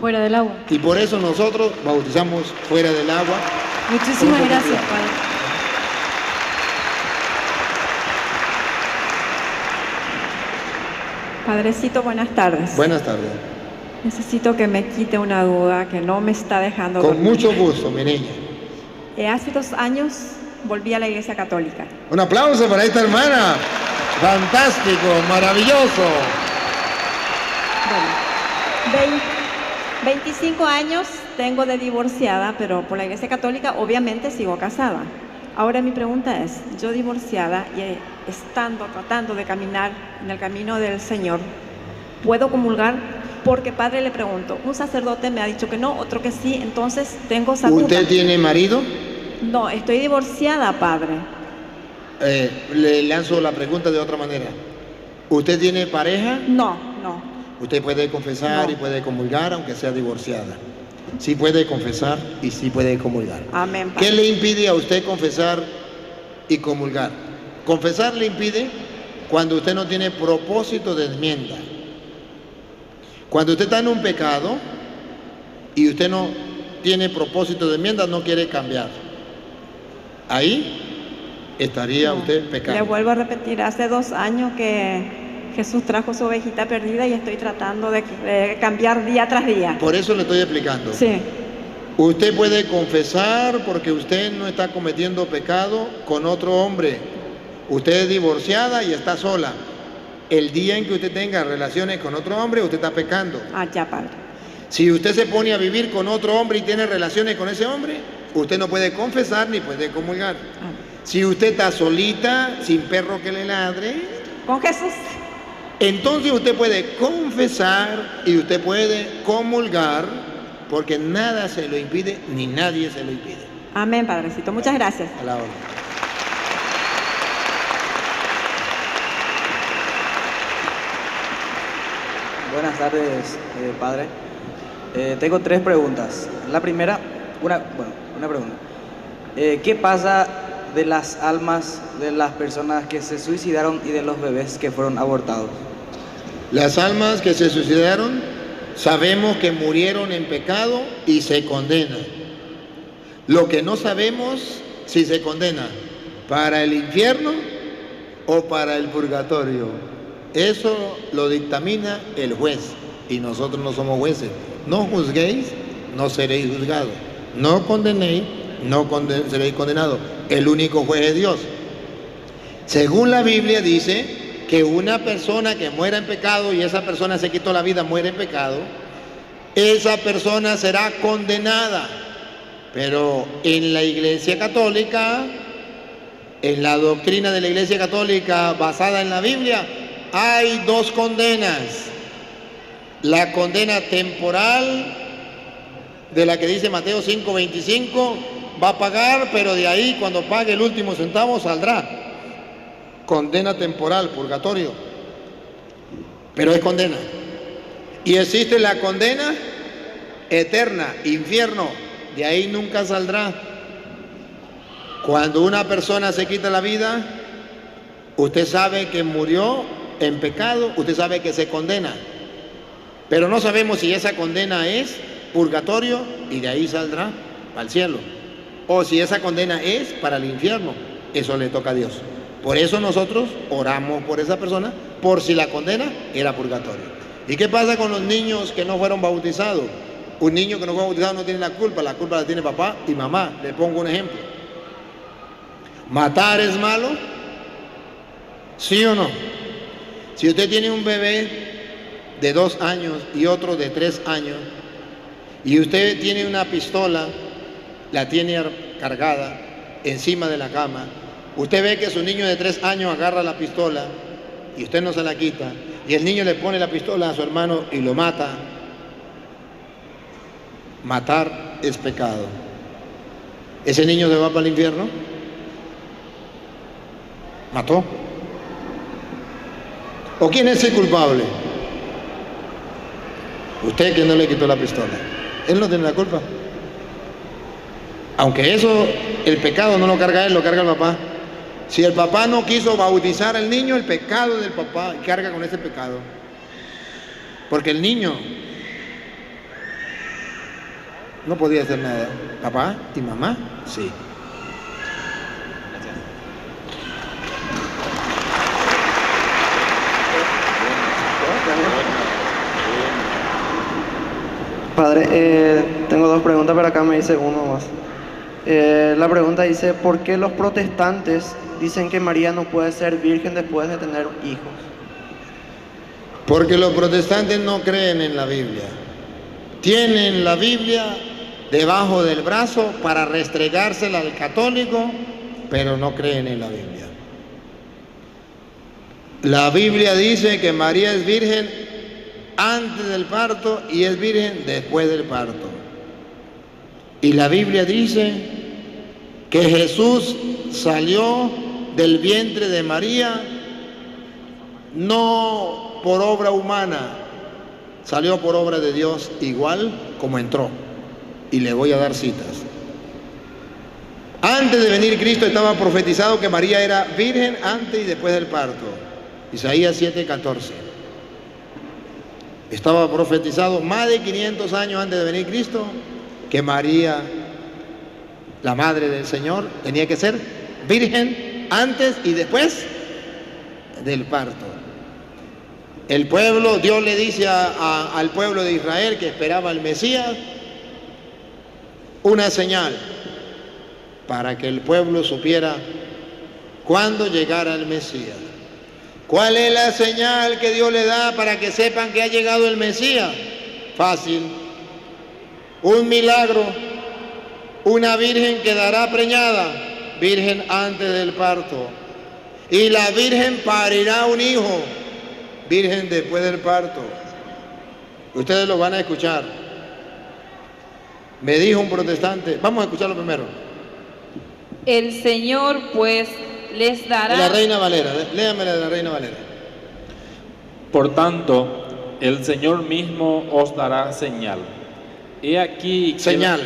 Fuera del agua. Y por eso nosotros bautizamos fuera del agua. Muchísimas gracias, Padre. Padrecito, buenas tardes. Buenas tardes. Necesito que me quite una duda que no me está dejando Con dormir. mucho gusto, mi niña. Hace 2 años volví a la Iglesia Católica. Un aplauso para esta hermana. Fantástico, maravilloso. Bueno, 25 años tengo de divorciada, pero por la Iglesia Católica obviamente sigo casada. Ahora mi pregunta es, yo divorciada y tratando de caminar en el camino del Señor, ¿puedo comulgar? Porque, padre, le pregunto, un sacerdote me ha dicho que no, otro que sí, entonces tengo esa duda. ¿Usted tiene marido? No, estoy divorciada, padre. Le lanzo la pregunta de otra manera. ¿Usted tiene pareja? No. Usted puede confesar No. y puede comulgar aunque sea divorciada. Sí puede confesar y sí puede comulgar. Amén, padre. ¿Qué le impide a usted confesar y comulgar? Confesar le impide cuando usted no tiene propósito de enmienda. Cuando usted está en un pecado y usted no tiene propósito de enmienda, no quiere cambiar. Ahí estaría usted Le pecando. vuelvo a repetir, hace 2 años que Jesús trajo su ovejita perdida y estoy tratando de cambiar día tras día. Por eso le estoy explicando. Sí. Usted puede confesar porque usted no está cometiendo pecado con otro hombre. Usted es divorciada y está sola. El día en que usted tenga relaciones con otro hombre, usted está pecando. Ah, ya, padre. Si usted se pone a vivir con otro hombre y tiene relaciones con ese hombre, usted no puede confesar ni puede comulgar. Si usted está solita, sin perro que le ladre, con Jesús, entonces usted puede confesar y usted puede comulgar, porque nada se lo impide ni nadie se lo impide. amén, padrecito. Muchas gracias. A la orden. Buenas tardes, padre. Tengo 3 preguntas. La primera, una pregunta. ¿Qué pasa de las almas de las personas que se suicidaron y de los bebés que fueron abortados? Las almas que se suicidaron, sabemos que murieron en pecado y se condenan. Lo que no sabemos si se condena para el infierno o para el purgatorio. Eso lo dictamina el juez y nosotros no somos jueces. No juzguéis, no seréis juzgados. No condenéis, no seréis condenados. El único juez es Dios. Según la Biblia dice que una persona que muera en pecado y esa persona se quitó la vida, muere en pecado, esa persona será condenada. Pero en la Iglesia Católica, en la doctrina de la Iglesia Católica basada en la Biblia, hay 2 condenas. La condena temporal, de la que dice Mateo 5:25, va a pagar, pero de ahí cuando pague el último centavo saldrá. Condena temporal, purgatorio. Pero es condena. Y existe la condena eterna, infierno. De ahí nunca saldrá. Cuando una persona se quita la vida, usted sabe que murió en pecado, usted sabe que se condena. Pero no sabemos si esa condena es purgatorio y de ahí saldrá al cielo. O si esa condena es para el infierno. Eso le toca a Dios. Por eso nosotros oramos por esa persona, por si la condena era purgatorio. ¿Y qué pasa con los niños que no fueron bautizados? Un niño que no fue bautizado no tiene la culpa la tiene papá y mamá. Le pongo un ejemplo. ¿Matar es malo? ¿Sí o no? Si usted tiene un bebé de 2 años y otro de 3 años, y usted tiene una pistola, la tiene cargada encima de la cama, usted ve que su niño de 3 años agarra la pistola y usted no se la quita, y el niño le pone la pistola a su hermano y lo mata. Matar es pecado. ¿Ese niño se va para el infierno? Mató. ¿O quién es el culpable? Usted, que no le quitó la pistola. Él no tiene la culpa. Aunque eso, el pecado no lo carga él, lo carga el papá. Si el papá no quiso bautizar al niño, el pecado del papá carga con ese pecado. Porque el niño no podía hacer nada. Papá y mamá, sí. Padre, tengo dos preguntas, pero acá me dice uno más. La pregunta dice, ¿por qué los protestantes dicen que María no puede ser virgen después de tener hijos? Porque los protestantes no creen en la Biblia. Tienen la Biblia debajo del brazo para restregársela al católico, pero no creen en la Biblia. La Biblia dice que María es virgen antes del parto y es virgen después del parto. Y la Biblia dice que Jesús salió del vientre de María no por obra humana, salió por obra de Dios igual como entró. Y le voy a dar citas. Antes de venir Cristo estaba profetizado que María era virgen antes y después del parto. Isaías 7:14. Estaba profetizado más de 500 años antes de venir Cristo que María, la madre del Señor, tenía que ser virgen antes y después del parto. El pueblo, Dios le dice al pueblo de Israel que esperaba al Mesías una señal para que el pueblo supiera cuándo llegara el Mesías. ¿Cuál es la señal que Dios le da para que sepan que ha llegado el Mesías? Fácil. Un milagro. Una virgen quedará preñada, virgen antes del parto. Y la virgen parirá un hijo, virgen después del parto. Ustedes lo van a escuchar. Me dijo un protestante, vamos a escucharlo primero. El Señor pues les dará... La Reina Valera, léamela de la Reina Valera. Por tanto, el Señor mismo os dará señal. He aquí... Señal.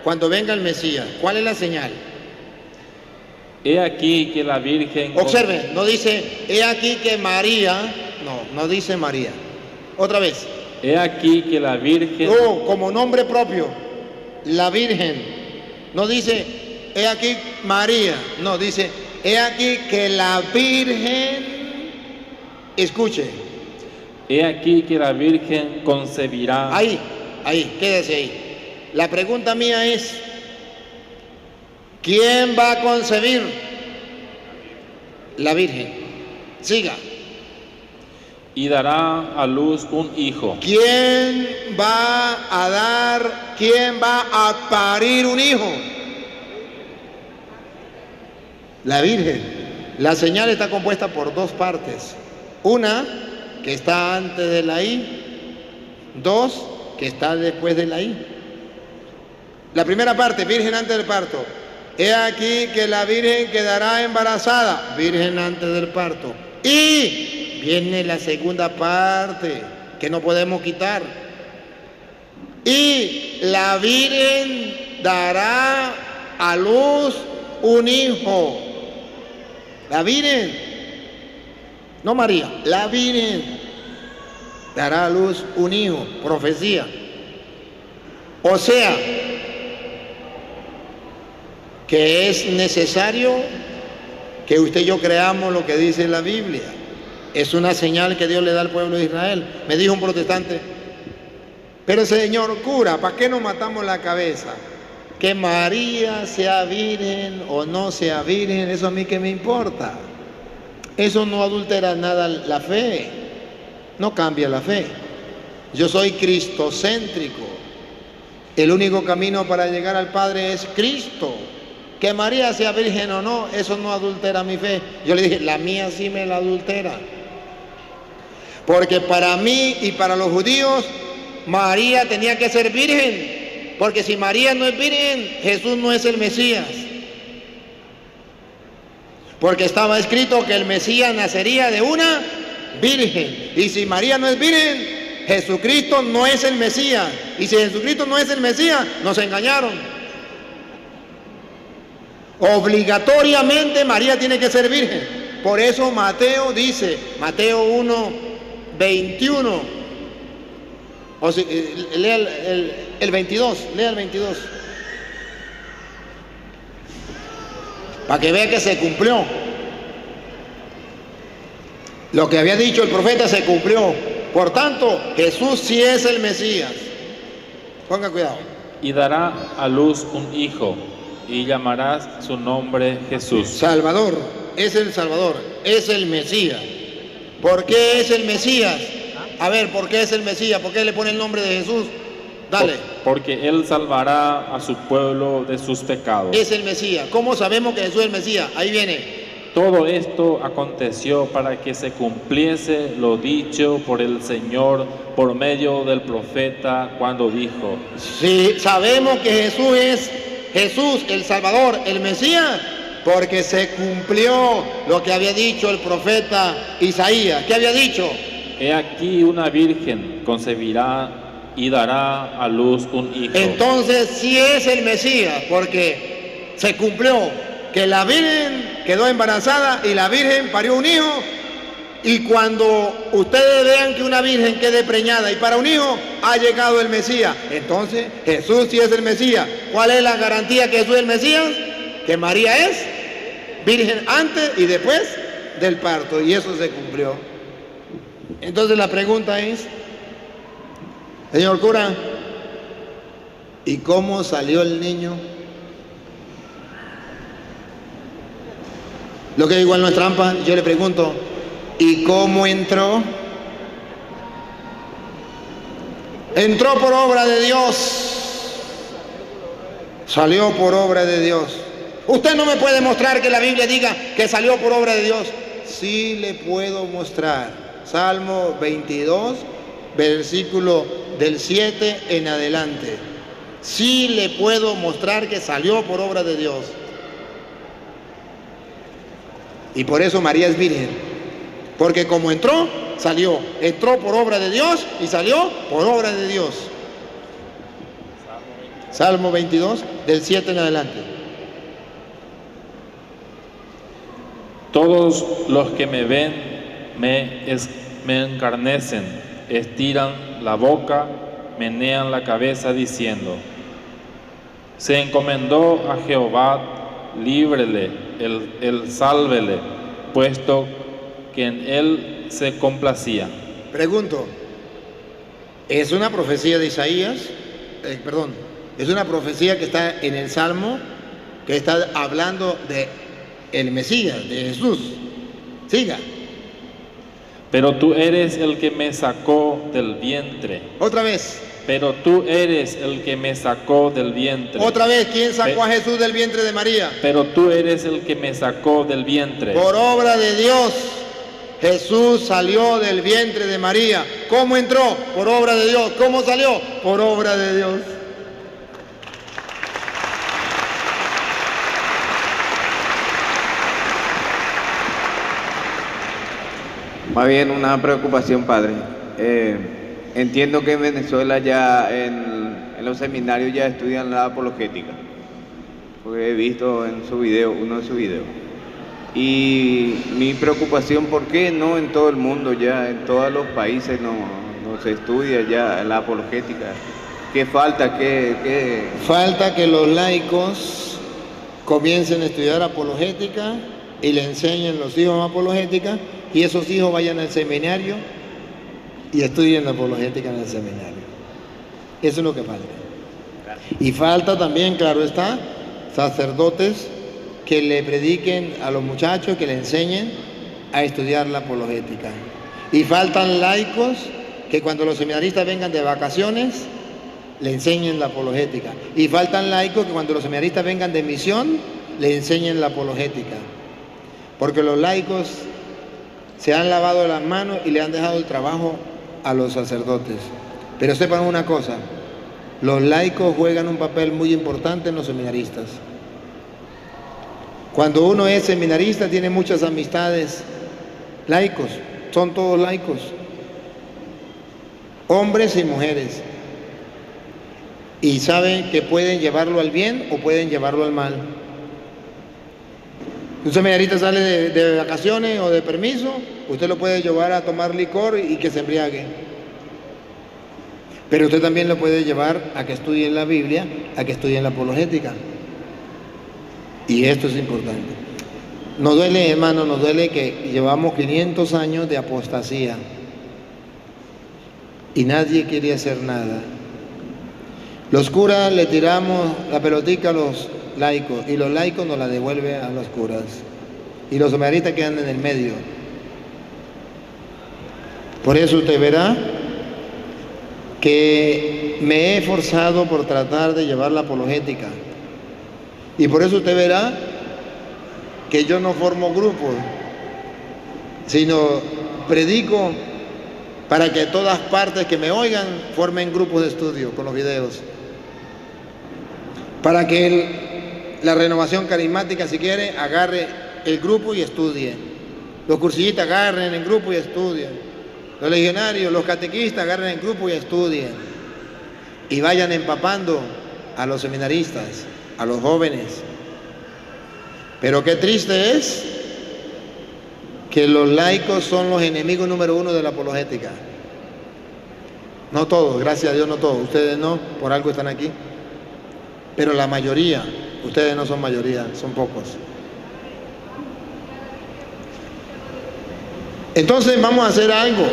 Cuando venga el Mesías, ¿cuál es la señal? He aquí que la Virgen... Observen, no dice, he aquí que María, no dice María. Otra vez. He aquí que la Virgen... No, como nombre propio, la Virgen. No dice, he aquí María, no, dice, he aquí que la Virgen, escuche. He aquí que la Virgen concebirá... Ahí, quédese ahí. La pregunta mía es, ¿quién va a concebir? La Virgen. Siga. Y dará a luz un hijo. ¿Quién va a parir un hijo? La Virgen. La señal está compuesta por dos partes. Una, que está antes de la I. Dos, que está después de la I. La primera parte, virgen antes del parto. He aquí que la Virgen quedará embarazada, virgen antes del parto. Y viene la segunda parte, que no podemos quitar. Y la Virgen dará a luz un hijo. La Virgen, no María, la Virgen dará a luz un hijo, profecía. O sea, que es necesario que usted y yo creamos lo que dice la Biblia. Es una señal que Dios le da al pueblo de Israel. Me dijo un protestante, pero señor cura, ¿para qué nos matamos la cabeza? Que María sea virgen o no sea virgen, eso a mí qué me importa. Eso no adultera nada la fe, no cambia la fe. Yo soy cristocéntrico. El único camino para llegar al Padre es Cristo. Que María sea virgen o no, eso no adultera mi fe. Yo le dije, la mía sí me la adultera. Porque para mí y para los judíos, María tenía que ser virgen. Porque si María no es virgen, Jesús no es el Mesías. Porque estaba escrito que el Mesías nacería de una virgen. Y si María no es virgen, Jesucristo no es el Mesías. Y si Jesucristo no es el Mesías, nos engañaron. Obligatoriamente María tiene que ser virgen. Por eso Mateo dice, Mateo 1:21. O si, lea el 22, lea el 22. Para que vea que se cumplió. Lo que había dicho el profeta se cumplió. Por tanto, Jesús sí es el Mesías. Ponga cuidado. Y dará a luz un hijo, y llamarás su nombre Jesús. Salvador, es el Salvador, es el Mesías. ¿Por qué es el Mesías? A ver, ¿por qué es el Mesías? ¿Por qué le pone el nombre de Jesús? Dale. Porque Él salvará a su pueblo de sus pecados. Es el Mesías. ¿Cómo sabemos que Jesús es el Mesías? Ahí viene. Todo esto aconteció para que se cumpliese lo dicho por el Señor por medio del profeta cuando dijo: Sí, sabemos que Jesús es Jesús, el Salvador, el Mesías, porque se cumplió lo que había dicho el profeta Isaías. ¿Qué había dicho? He aquí una virgen concebirá y dará a luz un hijo. Entonces sí es el Mesías, porque se cumplió que la virgen quedó embarazada y la virgen parió un hijo. Y cuando ustedes vean que una virgen quede preñada y para un hijo, ha llegado el Mesías. Entonces Jesús sí es el Mesías. ¿Cuál es la garantía que Jesús es el Mesías? Que María es virgen antes y después del parto, y eso se cumplió. Entonces la pregunta es, señor cura, ¿y cómo salió el niño? Lo que igual no es trampa, yo le pregunto, ¿y cómo entró? Entró por obra de Dios, salió por obra de Dios. Usted no me puede mostrar que la Biblia diga que salió por obra de Dios. Sí le puedo mostrar. Salmo 22, versículo del 7 en adelante. Sí le puedo mostrar que salió por obra de Dios. Y por eso María es virgen. Porque como entró, salió. Entró por obra de Dios y salió por obra de Dios. Salmo 22, del 7 en adelante. Todos los que me ven me encarnecen, estiran la boca, menean la cabeza diciendo: se encomendó a Jehová, líbrele, él sálvele, puesto que en él se complacía. Pregunto, ¿es una profecía de Isaías? Es una profecía que está en el Salmo, que está hablando de el Mesías, de Jesús. Siga. Pero tú eres el que me sacó del vientre. Otra vez. Pero tú eres el que me sacó del vientre. Otra vez, ¿quién sacó a Jesús del vientre de María? Pero tú eres el que me sacó del vientre. Por obra de Dios, Jesús salió del vientre de María. ¿Cómo entró? Por obra de Dios. ¿Cómo salió? Por obra de Dios. Más bien una preocupación, padre. Entiendo que en Venezuela ya en los seminarios ya estudian la apologética, porque he visto en su video, uno de sus videos. Y mi preocupación, ¿por qué no en todo el mundo ya, en todos los países no se estudia ya la apologética? ¿Qué falta? Falta que los laicos comiencen a estudiar apologética y le enseñen a los hijos apologética, y esos hijos vayan al seminario y estudien la apologética en el seminario. Eso es lo que falta. Y falta también, claro está, sacerdotes que le prediquen a los muchachos, que le enseñen a estudiar la apologética. Y faltan laicos que cuando los seminaristas vengan de vacaciones le enseñen la apologética. Y faltan laicos que cuando los seminaristas vengan de misión le enseñen la apologética. Porque los laicos se han lavado las manos y le han dejado el trabajo a los sacerdotes. Pero sepan una cosa, los laicos juegan un papel muy importante en los seminaristas. Cuando uno es seminarista tiene muchas amistades laicos, son todos laicos, hombres y mujeres, y saben que pueden llevarlo al bien o pueden llevarlo al mal. Un seminarista sale de vacaciones o de permiso, usted lo puede llevar a tomar licor y que se embriague. Pero usted también lo puede llevar a que estudie la Biblia, a que estudie la apologética. Y esto es importante. Nos duele, hermano, nos duele que llevamos 500 años de apostasía y nadie quiere hacer nada. Los curas le tiramos la pelotica a los laicos y los laicos nos la devuelven a los curas. Y los seminaristas quedan en el medio. Por eso usted verá que me he esforzado por tratar de llevar la apologética. Y por eso usted verá que yo no formo grupos, sino predico para que todas partes que me oigan formen grupos de estudio con los videos. Para que la renovación carismática, si quiere, agarre el grupo y estudie. Los cursillistas agarren el grupo y estudien. Los legionarios, los catequistas agarren el grupo y estudien. Y vayan empapando a los seminaristas, a los jóvenes. Pero qué triste es que los laicos son los enemigos número uno de la apologética. No todos, gracias a Dios no todos. Ustedes no, por algo están aquí. Pero la mayoría, ustedes no son mayoría, son pocos. Entonces vamos a hacer algo.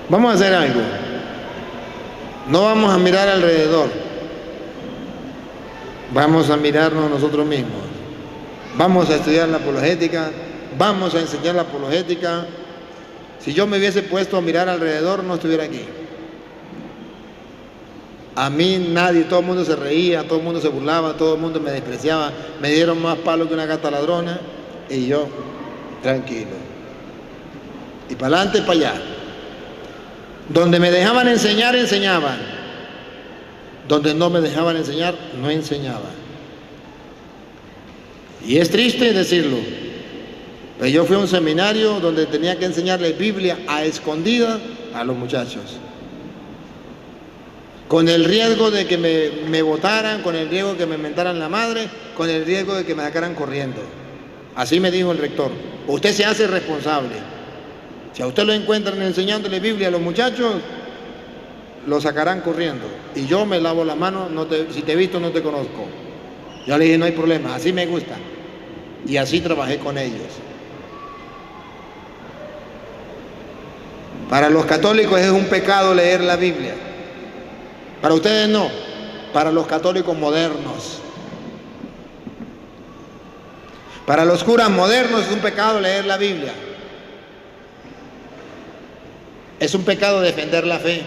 Vamos a hacer algo. No vamos a mirar alrededor. Vamos a mirarnos nosotros mismos. Vamos a estudiar la apologética. Vamos a enseñar la apologética. Si yo me hubiese puesto a mirar alrededor, no estuviera aquí. A mí nadie, todo el mundo se reía, todo el mundo se burlaba, todo el mundo me despreciaba, me dieron más palo que una gata ladrona y yo, tranquilo. Y para adelante y para allá. Donde me dejaban enseñar, enseñaban. Donde no me dejaban enseñar, no enseñaba. Y es triste decirlo, pero yo fui a un seminario donde tenía que enseñarle Biblia a escondida a los muchachos. Con el riesgo de que me votaran, con el riesgo de que me mentaran la madre, con el riesgo de que me sacaran corriendo. Así me dijo el rector. Usted se hace responsable. Si a usted lo encuentran enseñándole Biblia a los muchachos, lo sacarán corriendo. Y yo me lavo la mano, si te he visto no te conozco. Yo le dije, no hay problema, así me gusta. Y así trabajé con ellos. Para los católicos es un pecado leer la Biblia. Para ustedes no, para los católicos modernos. Para los curas modernos es un pecado leer la Biblia. Es un pecado defender la fe.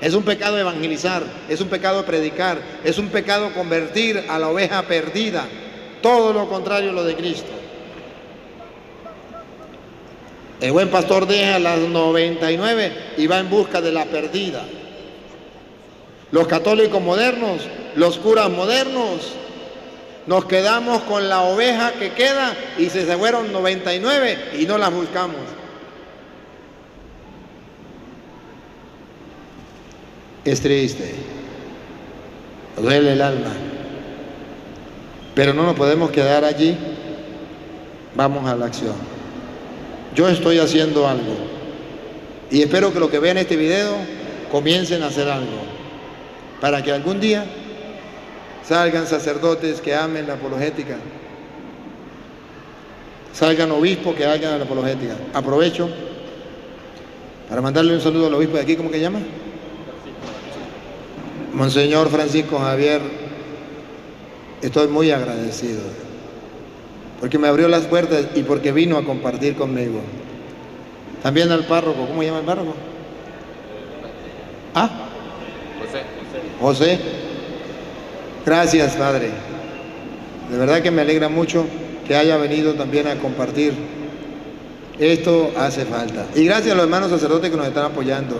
Es un pecado evangelizar. Es un pecado predicar. Es un pecado convertir a la oveja perdida. Todo lo contrario a lo de Cristo. El buen pastor deja las 99 y va en busca de la perdida. Los católicos modernos, los curas modernos, nos quedamos con la oveja que queda y se fueron 99 y no las buscamos. Es triste, duele el alma, pero no nos podemos quedar allí, vamos a la acción. Yo estoy haciendo algo y espero que los que vean este video comiencen a hacer algo. Para que algún día salgan sacerdotes que amen la apologética, salgan obispos que hagan la apologética. Aprovecho para mandarle un saludo al obispo de aquí, ¿cómo que se llama? Monseñor Francisco Javier. Estoy muy agradecido porque me abrió las puertas y porque vino a compartir conmigo. También al párroco, ¿cómo se llama el párroco? ¿Ah? José, gracias Padre, de verdad que me alegra mucho que haya venido también a compartir, esto hace falta, y gracias a los hermanos sacerdotes que nos están apoyando.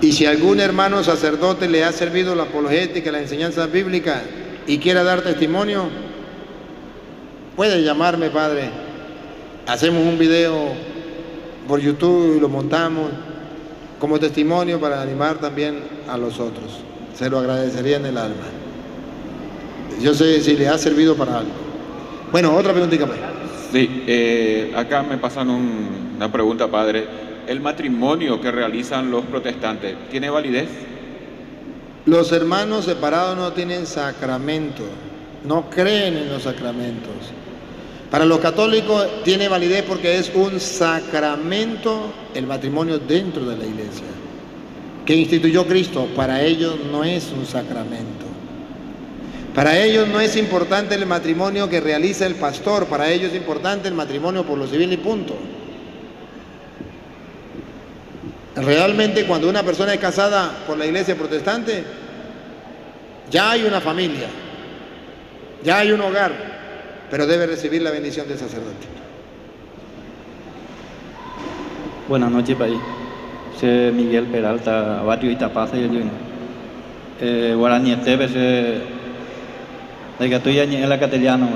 Y si algún hermano sacerdote le ha servido la apologética, la enseñanza bíblica, y quiera dar testimonio, puede llamarme, padre. Hacemos un video por YouTube y lo montamos como testimonio para animar también a los otros. Se lo agradecería en el alma. Yo sé si le ha servido para algo. Bueno, otra preguntita más. Sí, acá me pasan una pregunta, padre. ¿El matrimonio que realizan los protestantes tiene validez? Los hermanos separados no tienen sacramento, no creen en los sacramentos. Para los católicos tiene validez porque es un sacramento el matrimonio dentro de la iglesia, que instituyó Cristo. Para ellos no es un sacramento. Para ellos no es importante el matrimonio que realiza el pastor, para ellos es importante el matrimonio por lo civil y punto. Realmente cuando una persona es casada por la iglesia protestante, ya hay una familia, ya hay un hogar, pero debe recibir la bendición del sacerdote. Buenas noches, país. Soy Miguel Peralta, barrio Itapasa y el Guaraní Esteve, de que estoy en la castellano.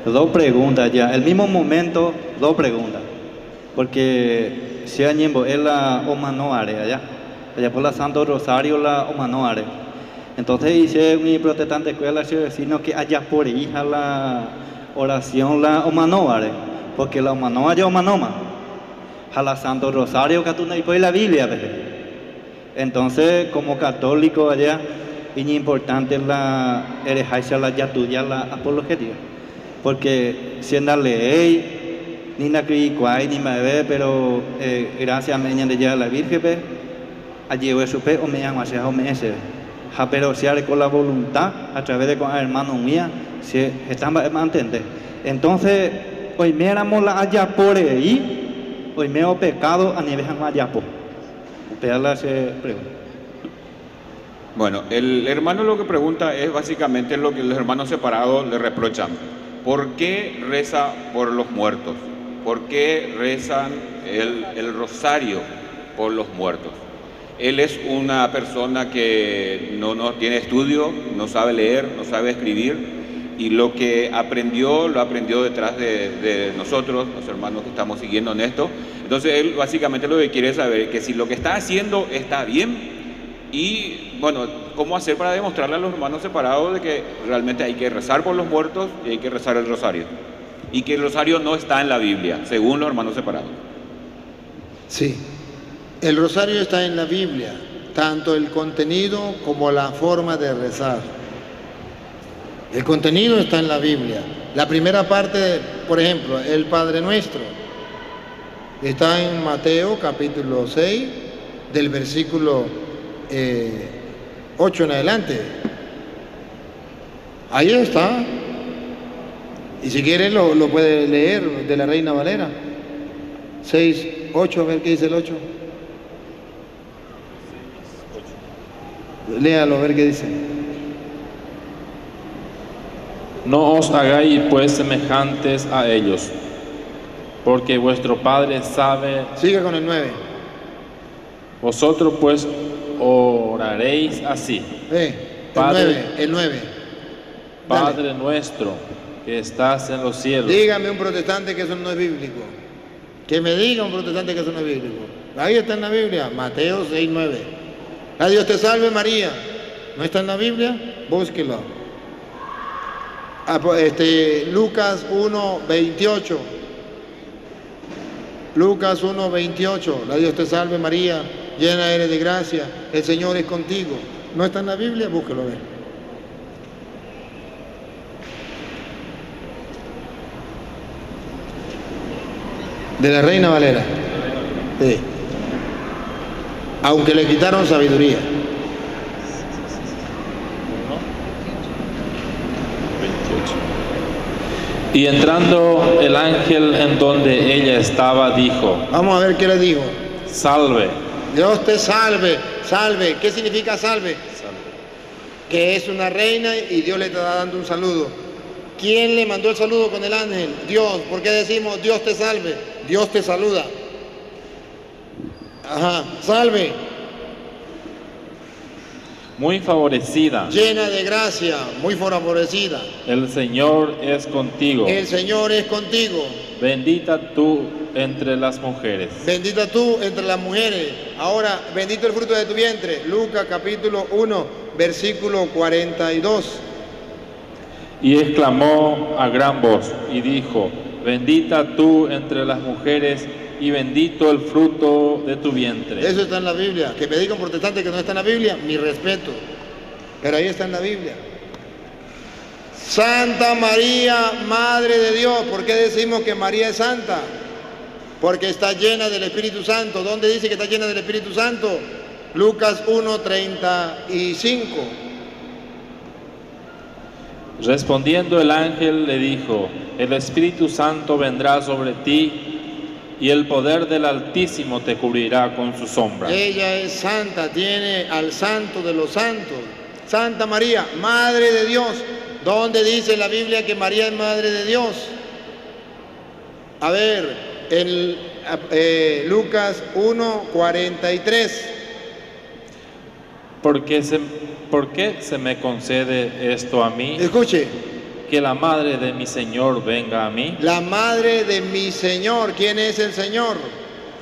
Dos preguntas ya, el mismo momento, dos preguntas, porque si añembo es la Omanoare allá por la Santo Rosario la Omanoare. Entonces hice mi protestante escuela, sino que allá por hija la oración la Omanoare, porque la Omanoare es Omanoma, a la Santo Rosario que tú no hay la Biblia, ¿verdad? Entonces como católico allá, es importante la erejaisa la yatuya la apologética. Porque si en la ley, ni la cricuay, ni me ve, pero gracias a meña de ya la Virgen, allí voy a supe o me llamo hacia o me ese. Pero si haré con la voluntad, a través de con el hermano mía, si están a entender. Entonces, hoy me éramos la allá por ahí, hoy me he pecado a nivel de allá por. Ustedes se pregunta. Bueno, el hermano lo que pregunta es básicamente lo que los hermanos separados le reprochan. ¿Por qué reza por los muertos? ¿Por qué rezan el rosario por los muertos? Él es una persona que no tiene estudio, no sabe leer, no sabe escribir, y lo que aprendió, lo aprendió detrás de nosotros, los hermanos que estamos siguiendo en esto. Entonces él básicamente lo que quiere saber es que si lo que está haciendo está bien, y bueno, cómo hacer para demostrarle a los hermanos separados de que realmente hay que rezar por los muertos y hay que rezar el rosario. Y que el rosario no está en la Biblia, según los hermanos separados. Sí, el rosario está en la Biblia, tanto el contenido como la forma de rezar. El contenido está en la Biblia. La primera parte, por ejemplo, el Padre Nuestro, está en Mateo capítulo 6, del versículo 8 en adelante. Ahí está. Y si quieren lo puede leer de la Reina Valera. 6, 8, a ver qué dice el 8. Léalo, a ver qué dice. No os hagáis pues semejantes a ellos, porque vuestro Padre sabe... Siga con el 9. Vosotros pues oraréis así. El 9. Padre nuestro, que estás en los cielos. Dígame un protestante que eso no es bíblico. Que me diga un protestante que eso no es bíblico. Ahí está en la Biblia, Mateo 6, 9. A Dios te salve María. ¿No está en la Biblia? Búsquelo. Lucas 1, 28. Lucas 1, 28. La Dios te salve María, llena eres de gracia, el Señor es contigo. ¿No está en la Biblia? Búsquelo a ver. De la Reina Valera. Sí. Aunque le quitaron sabiduría. Y entrando el ángel en donde ella estaba, dijo... Vamos a ver qué le dijo. Salve. Dios te salve, salve. ¿Qué significa salve? Salve. Que es una reina y Dios le está dando un saludo. ¿Quién le mandó el saludo con el ángel? Dios. ¿Por qué decimos Dios te salve? Dios te saluda. Ajá, salve. muy favorecida. Llena de gracia, muy favorecida. El Señor es contigo. El Señor es contigo. Bendita tú entre las mujeres. Bendita tú entre las mujeres. Ahora, bendito el fruto de tu vientre. Lucas capítulo 1, versículo 42. Y exclamó a gran voz y dijo: bendita tú entre las mujeres y bendito el fruto de tu vientre. Eso está en la Biblia. Que me digan protestantes que no está en la Biblia, mi respeto. Pero ahí está en la Biblia. Santa María, Madre de Dios. ¿Por qué decimos que María es santa? Porque está llena del Espíritu Santo. ¿Dónde dice que está llena del Espíritu Santo? Lucas 1:35. Respondiendo el ángel le dijo: el Espíritu Santo vendrá sobre ti y el poder del Altísimo te cubrirá con su sombra. Ella es santa, tiene al santo de los santos. Santa María, Madre de Dios. ¿Dónde dice la Biblia que María es Madre de Dios? A ver, en Lucas 1:43. ¿Por qué se me concede esto a mí? Escuche. Que la madre de mi Señor venga a mí. La madre de mi Señor. ¿Quién es el Señor?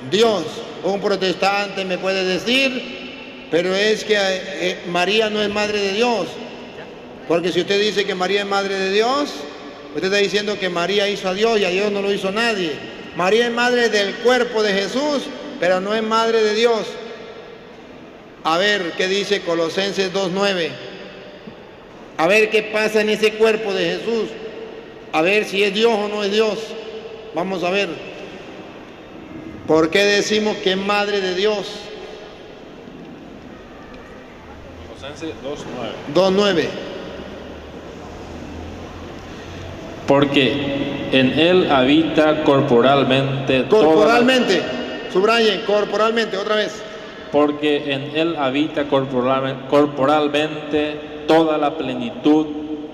Dios. Un protestante me puede decir, pero es que María no es madre de Dios. Porque si usted dice que María es madre de Dios, usted está diciendo que María hizo a Dios y a Dios no lo hizo nadie. María es madre del cuerpo de Jesús, pero no es madre de Dios. A ver qué dice Colosenses 2:9. A ver qué pasa en ese cuerpo de Jesús. A ver si es Dios o no es Dios. Vamos a ver. ¿Por qué decimos que es madre de Dios? Colosenses 2:9. 2:9. Porque en él habita corporalmente. Corporalmente. Subrayen, corporalmente, otra vez. Porque en él habita corporalmente toda la plenitud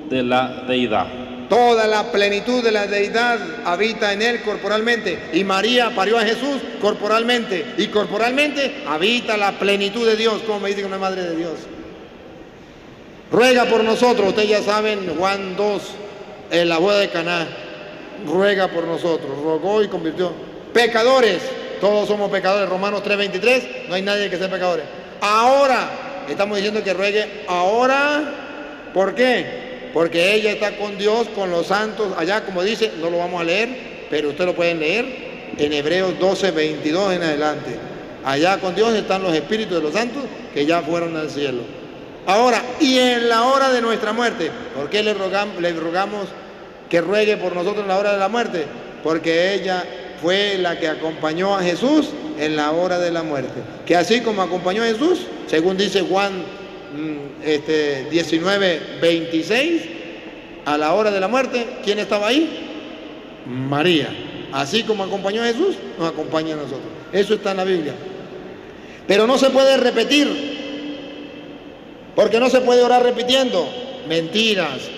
de la deidad. Toda la plenitud de la deidad habita en él corporalmente. Y María parió a Jesús corporalmente. Y corporalmente habita la plenitud de Dios. ¿Cómo me dice que no es madre de Dios? Ruega por nosotros. Ustedes ya saben, Juan 2, en la boda de Caná. Ruega por nosotros. Rogó y convirtió. Pecadores. Todos somos pecadores. Romanos 3:23. No hay nadie que sea pecadores. Ahora. Estamos diciendo que ruegue ahora. ¿Por qué? Porque ella está con Dios, con los santos. Allá, como dice, no lo vamos a leer, pero ustedes lo pueden leer en Hebreos 12:22 en adelante. Allá con Dios están los espíritus de los santos que ya fueron al cielo. Ahora, y en la hora de nuestra muerte, ¿por qué le rogamos que ruegue por nosotros en la hora de la muerte? Porque ella fue la que acompañó a Jesús en la hora de la muerte. Que así como acompañó a Jesús, según dice Juan 19:26, a la hora de la muerte, ¿quién estaba ahí? María. Así como acompañó a Jesús, nos acompaña a nosotros. Eso está en la Biblia. Pero no se puede repetir, porque no se puede orar repitiendo. Mentiras.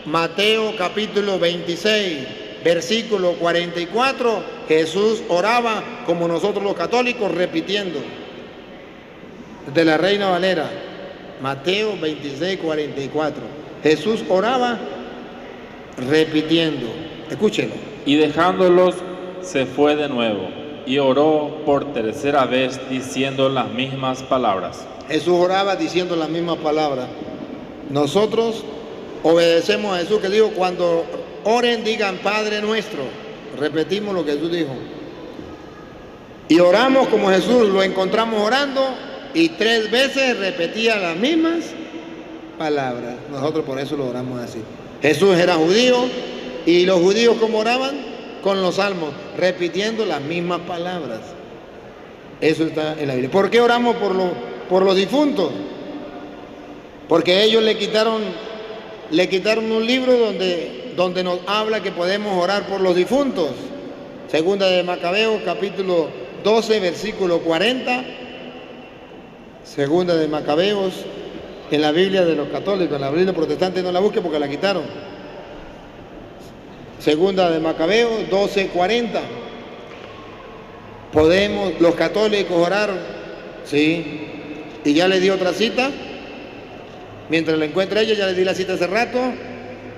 Mateo capítulo 26, versículo 44, Jesús oraba como nosotros los católicos, repitiendo. De la Reina Valera, Mateo 26, 44. Jesús oraba repitiendo. Escúchelo. Y dejándolos, se fue de nuevo y oró por tercera vez diciendo las mismas palabras. Jesús oraba diciendo las mismas palabras. Nosotros obedecemos a Jesús, que dijo: cuando oren digan Padre nuestro. Repetimos lo que Jesús dijo. Y oramos como Jesús, lo encontramos orando y 3 veces repetía las mismas palabras. Nosotros por eso lo oramos así. Jesús era judío y los judíos ¿cómo oraban? Con los salmos, repitiendo las mismas palabras. Eso está en la Biblia. ¿Por qué oramos por los difuntos? Porque ellos le quitaron un libro donde nos habla que podemos orar por los difuntos. Segunda de Macabeos, capítulo 12, versículo 40. Segunda de Macabeos, en la Biblia de los católicos. En la Biblia protestante no la busque porque la quitaron. Segunda de Macabeos, 12, 40. Podemos los católicos orar, sí. Y ya le di otra cita. Mientras la encuentra ella, ya le di la cita hace rato,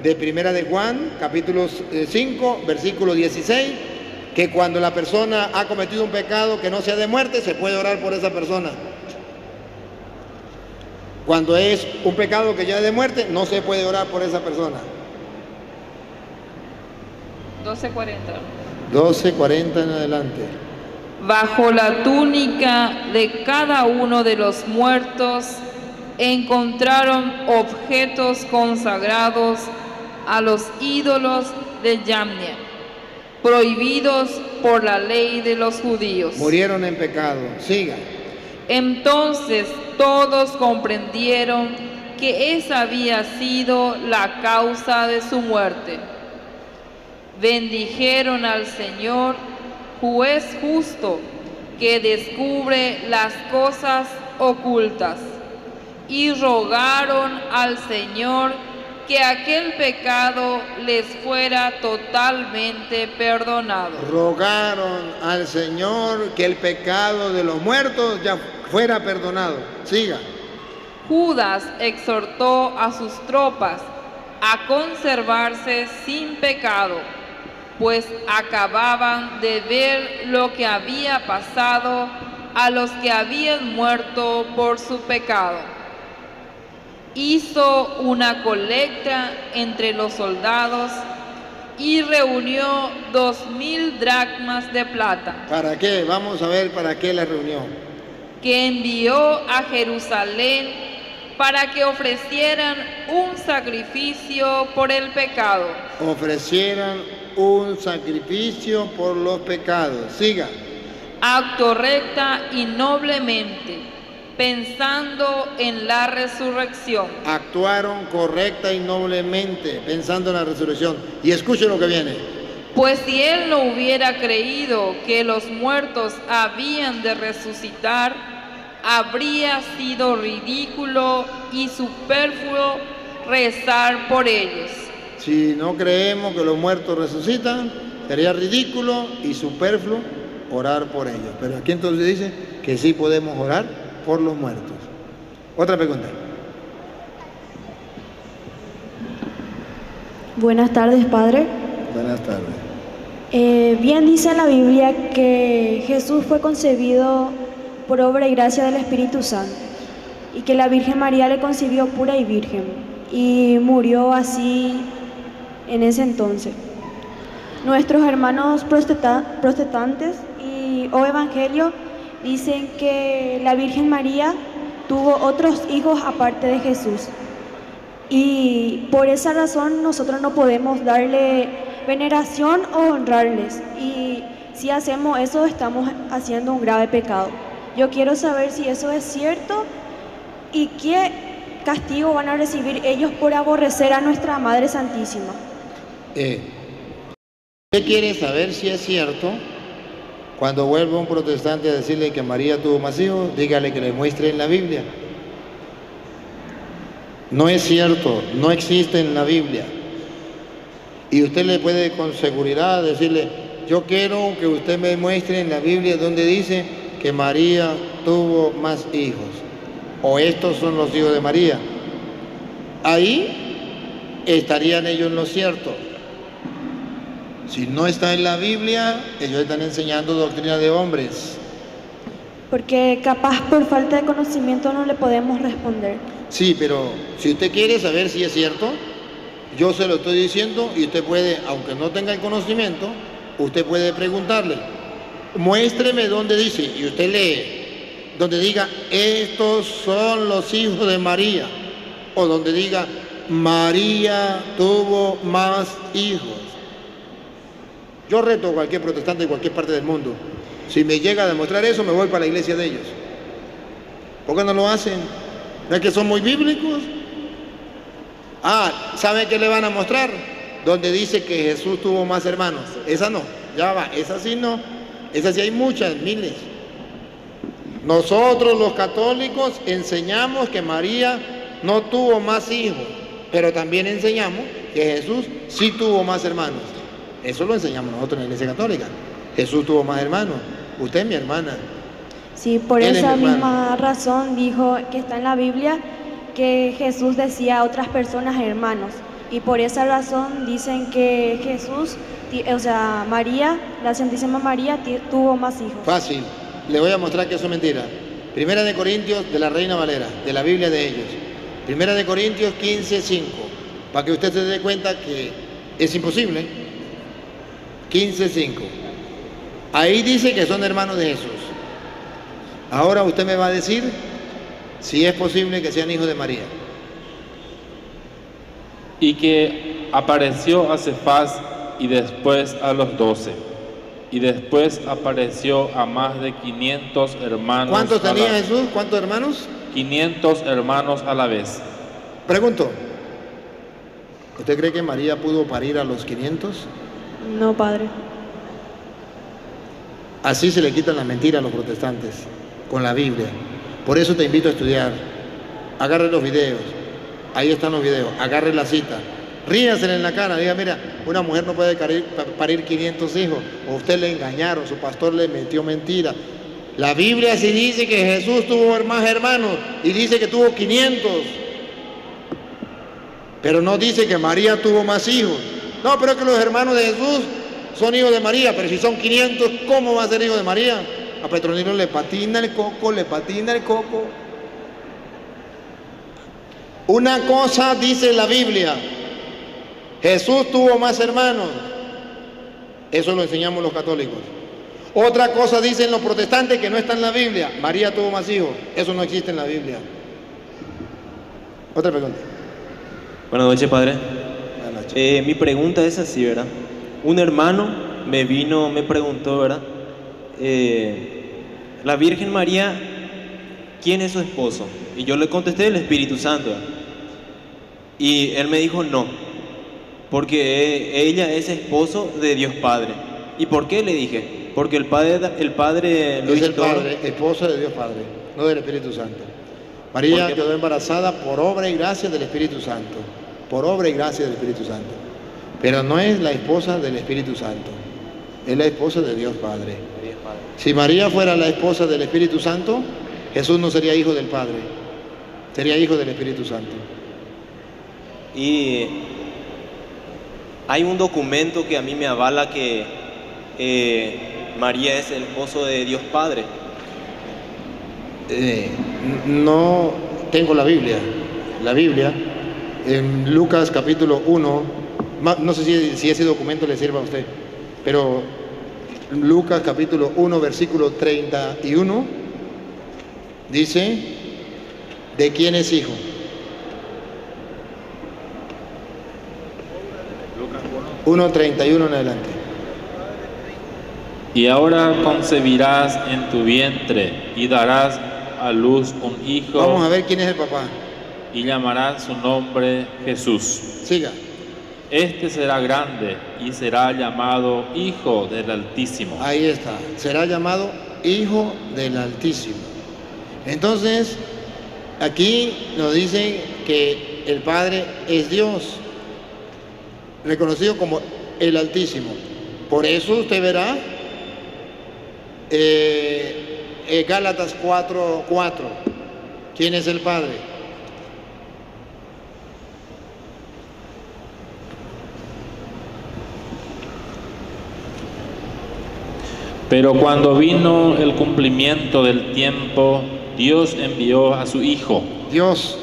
de Primera de Juan, capítulo 5, versículo 16, que cuando la persona ha cometido un pecado que no sea de muerte, se puede orar por esa persona. Cuando es un pecado que ya es de muerte, no se puede orar por esa persona. 12:40. 12:40 en adelante. Bajo la túnica de cada uno de los muertos encontraron objetos consagrados a los ídolos de Yamnia, prohibidos por la ley de los judíos. Murieron en pecado. Siga. Entonces todos comprendieron que esa había sido la causa de su muerte. Bendijeron al Señor, juez justo, que descubre las cosas ocultas, y rogaron al Señor que aquel pecado les fuera totalmente perdonado. Rogaron al Señor que el pecado de los muertos ya fuera perdonado. Siga. Judas exhortó a sus tropas a conservarse sin pecado, pues acababan de ver lo que había pasado a los que habían muerto por su pecado. Hizo una colecta entre los soldados y reunió 2,000 dracmas de plata. ¿Para qué? Vamos a ver para qué la reunió. Que envió a Jerusalén para que ofrecieran un sacrificio por el pecado. Ofrecieran un sacrificio por los pecados. Siga. Acto recta y noblemente, pensando en la resurrección. Actuaron correcta y noblemente, pensando en la resurrección. Y escuchen lo que viene. Pues si él no hubiera creído que los muertos habían de resucitar, habría sido ridículo y superfluo rezar por ellos. Si no creemos que los muertos resucitan, sería ridículo y superfluo orar por ellos. Pero aquí entonces dice que sí podemos orar por los muertos. Otra pregunta. Buenas tardes, Padre. Buenas tardes. Bien dice en la Biblia que Jesús fue concebido por obra y gracia del Espíritu Santo y que la Virgen María le concibió pura y virgen y murió así en ese entonces. Nuestros hermanos protestantes o evangelio dicen que la Virgen María tuvo otros hijos aparte de Jesús y por esa razón nosotros no podemos darle veneración o honrarles, y si hacemos eso estamos haciendo un grave pecado. Yo quiero saber si eso es cierto y qué castigo van a recibir ellos por aborrecer a nuestra Madre Santísima. ¿Usted quiere saber si es cierto? Cuando vuelva un protestante a decirle que María tuvo más hijos, dígale que le muestre en la Biblia. No es cierto, no existe en la Biblia. Y usted le puede con seguridad decirle, yo quiero que usted me muestre en la Biblia donde dice que María tuvo más hijos, o estos son los hijos de María. Ahí estarían ellos en lo cierto. Si no está en la Biblia, ellos están enseñando doctrina de hombres. Porque capaz por falta de conocimiento no le podemos responder. Sí, pero si usted quiere saber si es cierto, yo se lo estoy diciendo y usted puede, aunque no tenga el conocimiento, usted puede preguntarle, muéstreme dónde dice, y usted lee, donde diga, estos son los hijos de María, o donde diga, María tuvo más hijos. Yo reto a cualquier protestante de cualquier parte del mundo, si me llega a demostrar eso, me voy para la iglesia de ellos. ¿Por qué no lo hacen? ¿No es que son muy bíblicos? ¿Sabe qué le van a mostrar? Donde dice que Jesús tuvo más hermanos. Esa no, ya va, esa sí no. Esa sí hay muchas, miles. Nosotros los católicos enseñamos que María no tuvo más hijos, pero también enseñamos que Jesús sí tuvo más hermanos. Eso lo enseñamos nosotros en la Iglesia Católica. Jesús tuvo más hermanos. Usted es mi hermana. Sí, por esa misma razón dijo que está en la Biblia que Jesús decía a otras personas hermanos. Y por esa razón dicen que Jesús, o sea, María, la Santísima María, tuvo más hijos. Fácil. Le voy a mostrar que eso es mentira. Primera de Corintios de la Reina Valera, de la Biblia de ellos. Primera de Corintios 15:5. Para que usted se dé cuenta que es imposible. 15:5. Ahí dice que son hermanos de Jesús. Ahora usted me va a decir si es posible que sean hijos de María. Y que apareció a Cefás y después a los 12. Y después apareció a más de 500 hermanos. ¿Cuántos tenía Jesús? ¿Cuántos hermanos? 500 hermanos a la vez. Pregunto, ¿usted cree que María pudo parir a los 500? No, padre. Así se le quitan las mentiras a los protestantes, con la Biblia. Por eso te invito a estudiar. Agarre los videos. Ahí están los videos. Agarre la cita. Ríasele en la cara. Diga, mira, una mujer no puede parir 500 hijos. O usted le engañaron, su pastor le metió mentira. La Biblia sí dice que Jesús tuvo más hermanos y dice que tuvo 500. Pero no dice que María tuvo más hijos. No, pero es que los hermanos de Jesús son hijos de María. Pero si son 500, ¿cómo va a ser hijo de María? A Petronilo le patina el coco, le patina el coco. Una cosa dice la Biblia: Jesús tuvo más hermanos. Eso lo enseñamos los católicos. Otra cosa dicen los protestantes que no está en la Biblia: María tuvo más hijos. Eso no existe en la Biblia. Otra pregunta. Buenas noches, padre. Buenas noches. Mi pregunta es así, ¿verdad? Un hermano me preguntó, ¿verdad? La Virgen María, ¿quién es su esposo? Y yo le contesté: el Espíritu Santo. Y él me dijo: no, porque ella es esposo de Dios Padre. ¿Y por qué? Le dije: porque el padre Luis es el Padre, esposo de Dios Padre, no del Espíritu Santo. María quedó embarazada por obra y gracia del Espíritu Santo, por obra y gracia del Espíritu Santo. Pero no es la esposa del Espíritu Santo, es la esposa de Dios Padre. Si María fuera la esposa del Espíritu Santo, Jesús no sería hijo del Padre, sería hijo del Espíritu Santo. Y hay un documento que a mí me avala que María es el esposo de Dios Padre. No tengo la Biblia. La Biblia, en Lucas capítulo 1, no sé si ese documento le sirva a usted, pero Lucas capítulo 1, versículo 31, dice: ¿de quién es hijo? Lucas 1:31 en adelante. Y ahora concebirás en tu vientre y darás a luz un hijo. Vamos a ver quién es el papá. Y llamarás su nombre Jesús. Siga. Este será grande y será llamado Hijo del Altísimo. Ahí está. Será llamado Hijo del Altísimo. Entonces, aquí nos dicen que el Padre es Dios, reconocido como el Altísimo. Por eso usted verá Gálatas 4:4. ¿Quién es el Padre? Pero cuando vino el cumplimiento del tiempo, Dios envió a su Hijo. Dios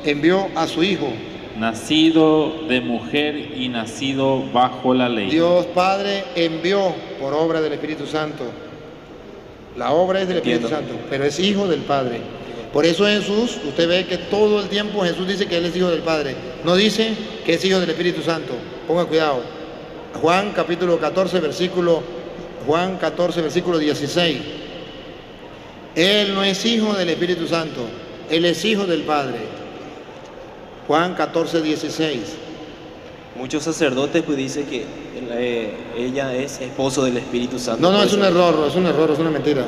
envió a su Hijo. Nacido de mujer y nacido bajo la ley. Dios Padre envió por obra del Espíritu Santo. La obra es del Espíritu Santo, pero es Hijo del Padre. Por eso Jesús, usted ve que todo el tiempo Jesús dice que Él es Hijo del Padre. No dice que es Hijo del Espíritu Santo. Ponga cuidado. Juan capítulo 14, versículo 16. Él no es Hijo del Espíritu Santo. Él es Hijo del Padre. Juan 14:16. Muchos sacerdotes pues dicen que ella es esposo del Espíritu Santo. No, es un error, es una mentira.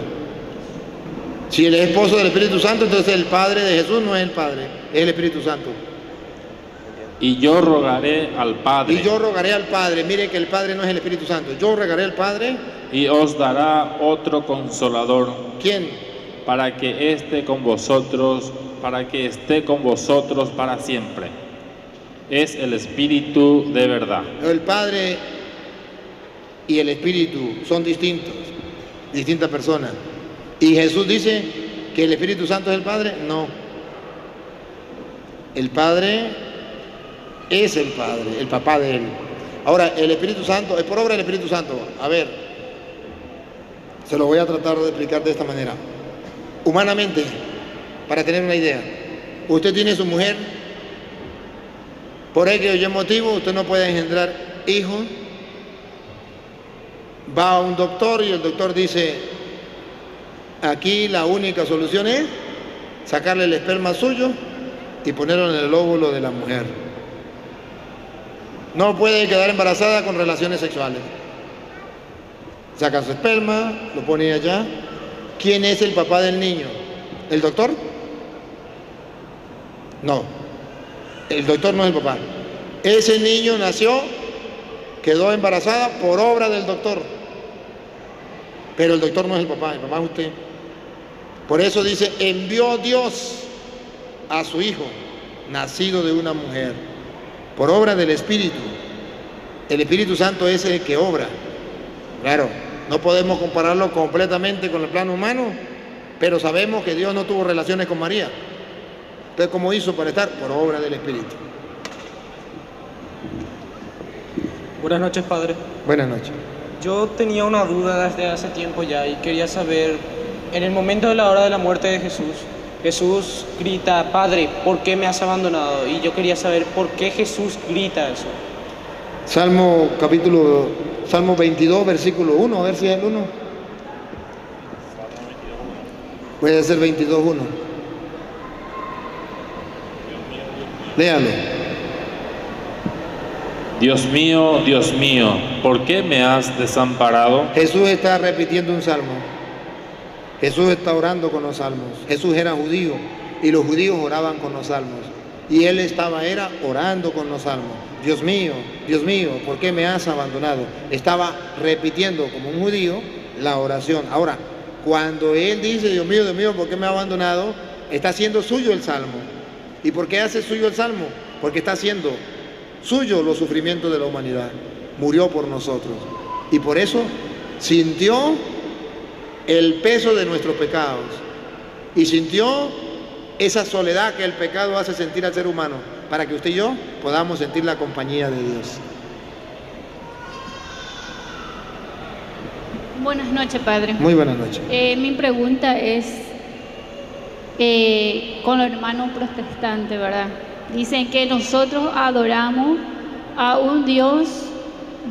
Si él es esposo del Espíritu Santo, entonces el Padre de Jesús no es el Padre, es el Espíritu Santo. Y yo rogaré al Padre. Y yo rogaré al Padre. Mire que el Padre no es el Espíritu Santo. Yo rogaré al Padre. Y os dará otro consolador. ¿Quién? Para que esté con vosotros para que esté con vosotros para siempre. Es el Espíritu de verdad. El Padre y el Espíritu son distintos, distintas personas. ¿Y Jesús dice que el Espíritu Santo es el Padre? No. El Padre es el Padre, el papá de Él. Ahora, el Espíritu Santo, es por obra del Espíritu Santo. A ver, se lo voy a tratar de explicar de esta manera. Humanamente, para tener una idea, usted tiene su mujer, por X o Y motivo, usted no puede engendrar hijos, va a un doctor y el doctor dice, aquí la única solución es sacarle el esperma suyo y ponerlo en el óvulo de la mujer. No puede quedar embarazada con relaciones sexuales. Saca su esperma, lo pone allá. ¿Quién es el papá del niño? ¿El doctor? No, el doctor no es el papá. Ese niño nació, quedó embarazada por obra del doctor. Pero el doctor no es el papá es usted. Por eso dice, envió Dios a su hijo, nacido de una mujer, por obra del Espíritu. El Espíritu Santo es el que obra. Claro, no podemos compararlo completamente con el plano humano, pero sabemos que Dios no tuvo relaciones con María. Entonces, ¿cómo hizo para estar? Por obra del Espíritu. Buenas noches, Padre. Buenas noches. Yo tenía una duda desde hace tiempo ya y quería saber, en el momento de la hora de la muerte de Jesús, Jesús grita, Padre, ¿por qué me has abandonado? Y yo quería saber por qué Jesús grita eso. Salmo 22, versículo 1, a ver si es el 1. Puede ser 22, 1. Léalo. Dios mío, ¿por qué me has desamparado? Jesús está repitiendo un salmo. Jesús está orando con los salmos. Jesús era judío y los judíos oraban con los salmos. Y él era orando con los salmos. Dios mío, ¿por qué me has abandonado? Estaba repitiendo como un judío la oración. Ahora, cuando él dice, Dios mío, ¿por qué me has abandonado? Está haciendo suyo el salmo. ¿Y por qué hace suyo el salmo? Porque está haciendo suyo los sufrimientos de la humanidad. Murió por nosotros. Y por eso sintió el peso de nuestros pecados. Y sintió esa soledad que el pecado hace sentir al ser humano, para que usted y yo podamos sentir la compañía de Dios. Buenas noches, Padre. Muy buenas noches. Mi pregunta es con los hermanos protestantes, ¿verdad? Dicen que nosotros adoramos a un Dios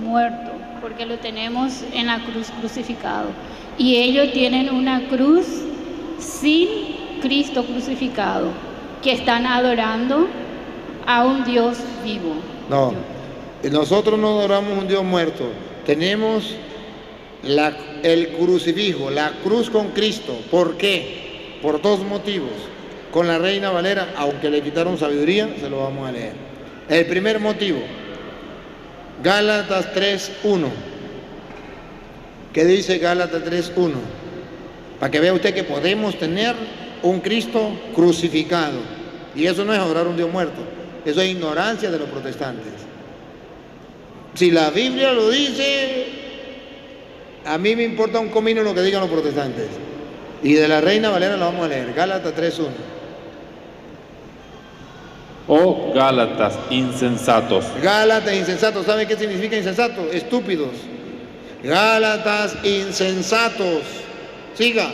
muerto, porque lo tenemos en la cruz crucificado. Y ellos tienen una cruz sin Cristo crucificado, que están adorando a un Dios vivo. No, nosotros no adoramos a un Dios muerto. Tenemos el crucifijo, la cruz con Cristo. ¿Por qué? Por dos motivos. Con la Reina Valera, aunque le quitaron sabiduría, se lo vamos a leer. El primer motivo, Gálatas 3:1. ¿Qué dice Gálatas 3:1? Para que vea usted que podemos tener un Cristo crucificado. Y eso no es adorar a un Dios muerto. Eso es ignorancia de los protestantes. Si la Biblia lo dice, a mí me importa un comino lo que digan los protestantes. Y de la Reina Valera lo vamos a leer. Gálatas 3:1. Oh Gálatas insensatos. Gálatas insensatos. ¿Saben qué significa insensato? Estúpidos. Gálatas insensatos. Siga.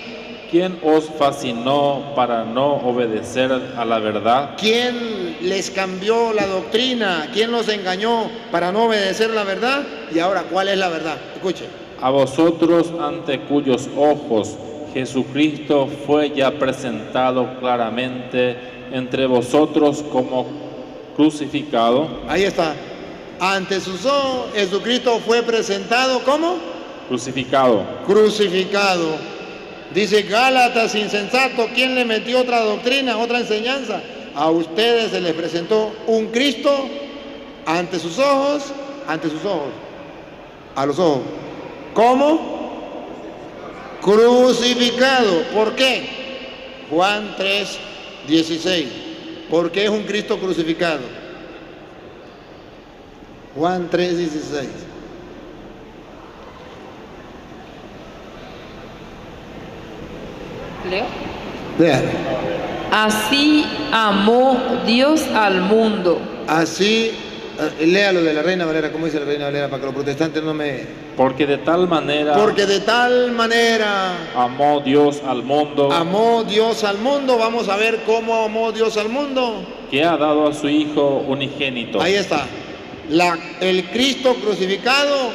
¿Quién os fascinó para no obedecer a la verdad? ¿Quién les cambió la doctrina? ¿Quién los engañó para no obedecer la verdad? Y ahora, ¿cuál es la verdad? Escuche. A vosotros, ante cuyos ojos Jesucristo fue ya presentado claramente entre vosotros como crucificado. Ahí está. Ante sus ojos Jesucristo fue presentado ¿cómo? Crucificado. Crucificado. Dice Gálatas insensato. ¿Quién le metió otra doctrina, otra enseñanza? A ustedes se les presentó un Cristo ante sus ojos, a los ojos. ¿Cómo? Crucificado. ¿Por qué? Juan 3, 16. ¿Por qué es un Cristo crucificado? Juan 3, 16. ¿Leo? Vean. Así amó Dios al mundo. Así, léalo de la Reina Valera, ¿cómo dice la Reina Valera? Para que los protestantes no me... Porque de tal manera amó Dios al mundo. Amó Dios al mundo. Vamos a ver cómo amó Dios al mundo. Que ha dado a su Hijo unigénito. Ahí está. El Cristo crucificado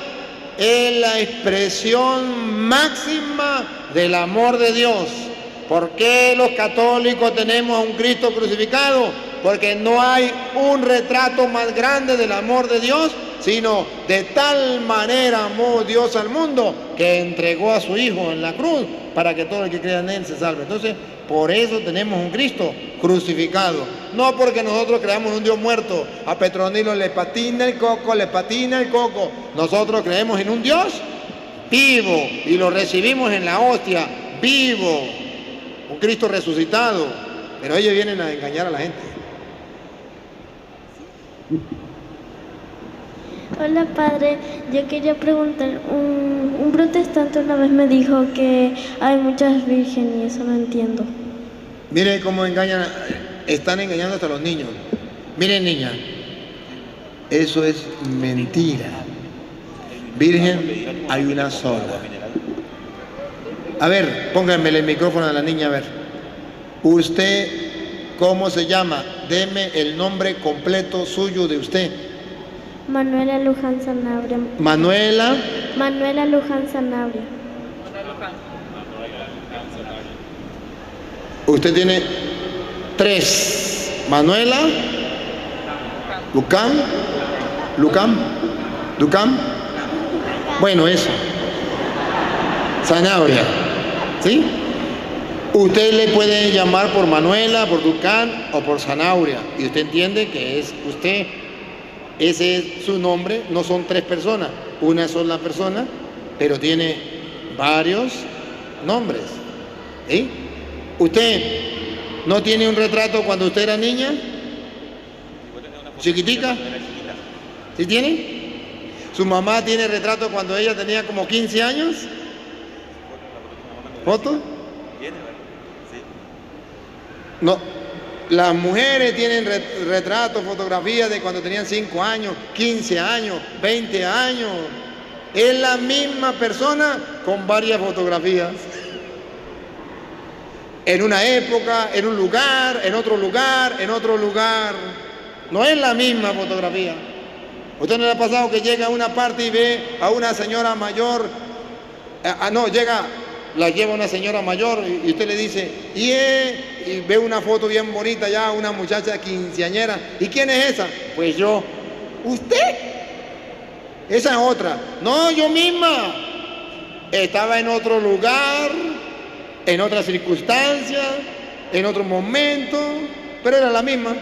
es la expresión máxima del amor de Dios. ¿Por qué los católicos tenemos a un Cristo crucificado? Porque no hay un retrato más grande del amor de Dios, sino de tal manera amó Dios al mundo que entregó a su Hijo en la cruz para que todo el que crea en Él se salve. Entonces, por eso tenemos un Cristo crucificado. No porque nosotros creamos un Dios muerto. A Petronilo le patina el coco, le patina el coco. Nosotros creemos en un Dios vivo y lo recibimos en la hostia, vivo. Un Cristo resucitado. Pero ellos vienen a engañar a la gente. Hola padre, yo quería preguntar, un protestante una vez me dijo que hay muchas vírgenes y eso no entiendo. Miren cómo engañan, están engañando hasta los niños. Miren niña, eso es mentira. Virgen hay una sola. A ver, pónganme el micrófono a la niña, a ver. Usted, ¿cómo se llama? Deme el nombre completo suyo de usted. Manuela Luján Sanabria. Manuela Luján Sanabria. Usted tiene 3. Manuela Lucán. Bueno, eso. Sanabria. ¿Sí? Usted le puede llamar por Manuela, por Ducán o por Sanabria. Y usted entiende que es usted. Ese es su nombre. No son 3 personas. Una sola persona, pero tiene varios nombres. ¿Sí? ¿Usted no tiene un retrato cuando usted era niña? ¿Chiquitica? ¿Sí tiene? ¿Su mamá tiene retrato cuando ella tenía como 15 años? ¿Foto? No. Las mujeres tienen retratos, fotografías de cuando tenían 5 años, 15 años, 20 años. Es la misma persona con varias fotografías. En una época, en un lugar, en otro lugar, en otro lugar. No es la misma fotografía. ¿Usted no le ha pasado que llega a una parte y ve a una señora mayor? La lleva una señora mayor y usted le dice, y ve una foto bien bonita ya, una muchacha quinceañera. ¿Y quién es esa? Pues yo. ¿Usted? Esa es otra. No, yo misma. Estaba en otro lugar, en otra circunstancia, en otro momento, pero era la misma.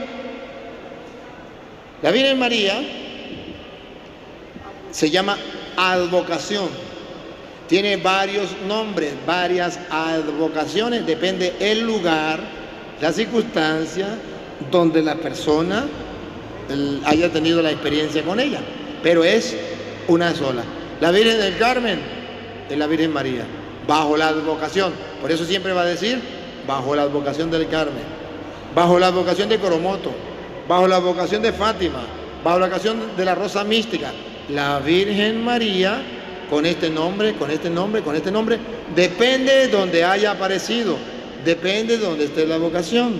La Virgen María se llama advocación. Tiene varios nombres, varias advocaciones, depende el lugar, la circunstancia donde la persona haya tenido la experiencia con ella, pero es una sola. La Virgen del Carmen es la Virgen María, bajo la advocación, por eso siempre va a decir, bajo la advocación del Carmen, bajo la advocación de Coromoto, bajo la advocación de Fátima, bajo la advocación de la Rosa Mística. La Virgen María, con este nombre, depende de donde haya aparecido, depende de donde esté la vocación,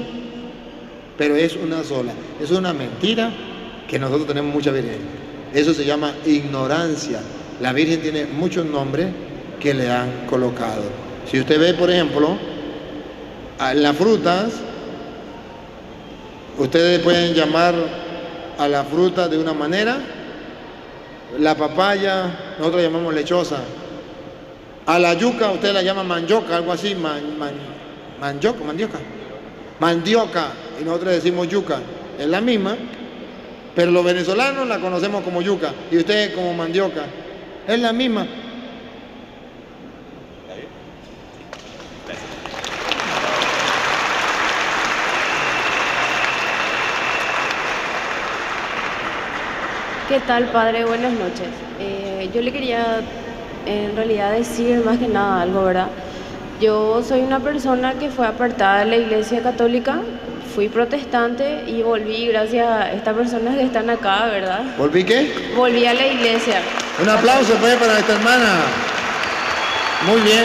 pero es una sola. Es una mentira que nosotros tenemos muchas virgen. Eso se llama ignorancia. La Virgen tiene muchos nombres que le han colocado. Si usted ve, por ejemplo, en las frutas, ustedes pueden llamar a la fruta de una manera. La papaya, nosotros la llamamos lechosa. A la yuca, usted la llama mandioca, algo así, mandioca, y nosotros decimos yuca. Es la misma, pero los venezolanos la conocemos como yuca, y ustedes como mandioca. Es la misma. ¿Qué tal, padre? Buenas noches. Yo le quería en realidad decir más que nada algo, ¿verdad? Yo soy una persona que fue apartada de la Iglesia Católica, fui protestante y volví gracias a estas personas que están acá, ¿verdad? ¿Volví qué? Volví a la Iglesia. Un aplauso pues para esta hermana. Muy bien.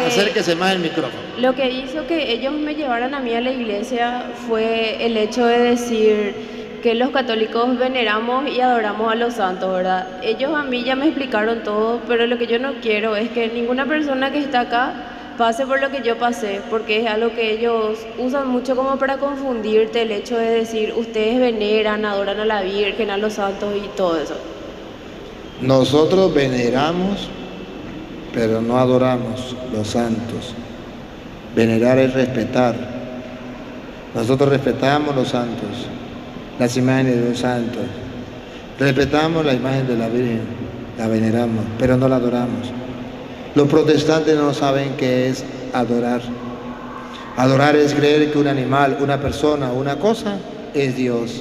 Acérquese más el micrófono. Lo que hizo que ellos me llevaran a mí a la iglesia fue el hecho de decir que los católicos veneramos y adoramos a los santos, ¿verdad? Ellos a mí ya me explicaron todo, pero lo que yo no quiero es que ninguna persona que está acá pase por lo que yo pasé, porque es algo que ellos usan mucho como para confundirte, el hecho de decir, ustedes veneran, adoran a la Virgen, a los santos y todo eso. Nosotros veneramos, pero no adoramos los santos. Venerar es respetar. Nosotros respetamos los santos, las imágenes de los santos. Respetamos la imagen de la Virgen, la veneramos, pero no la adoramos. Los protestantes no saben qué es adorar. Adorar es creer que un animal, una persona, una cosa es Dios.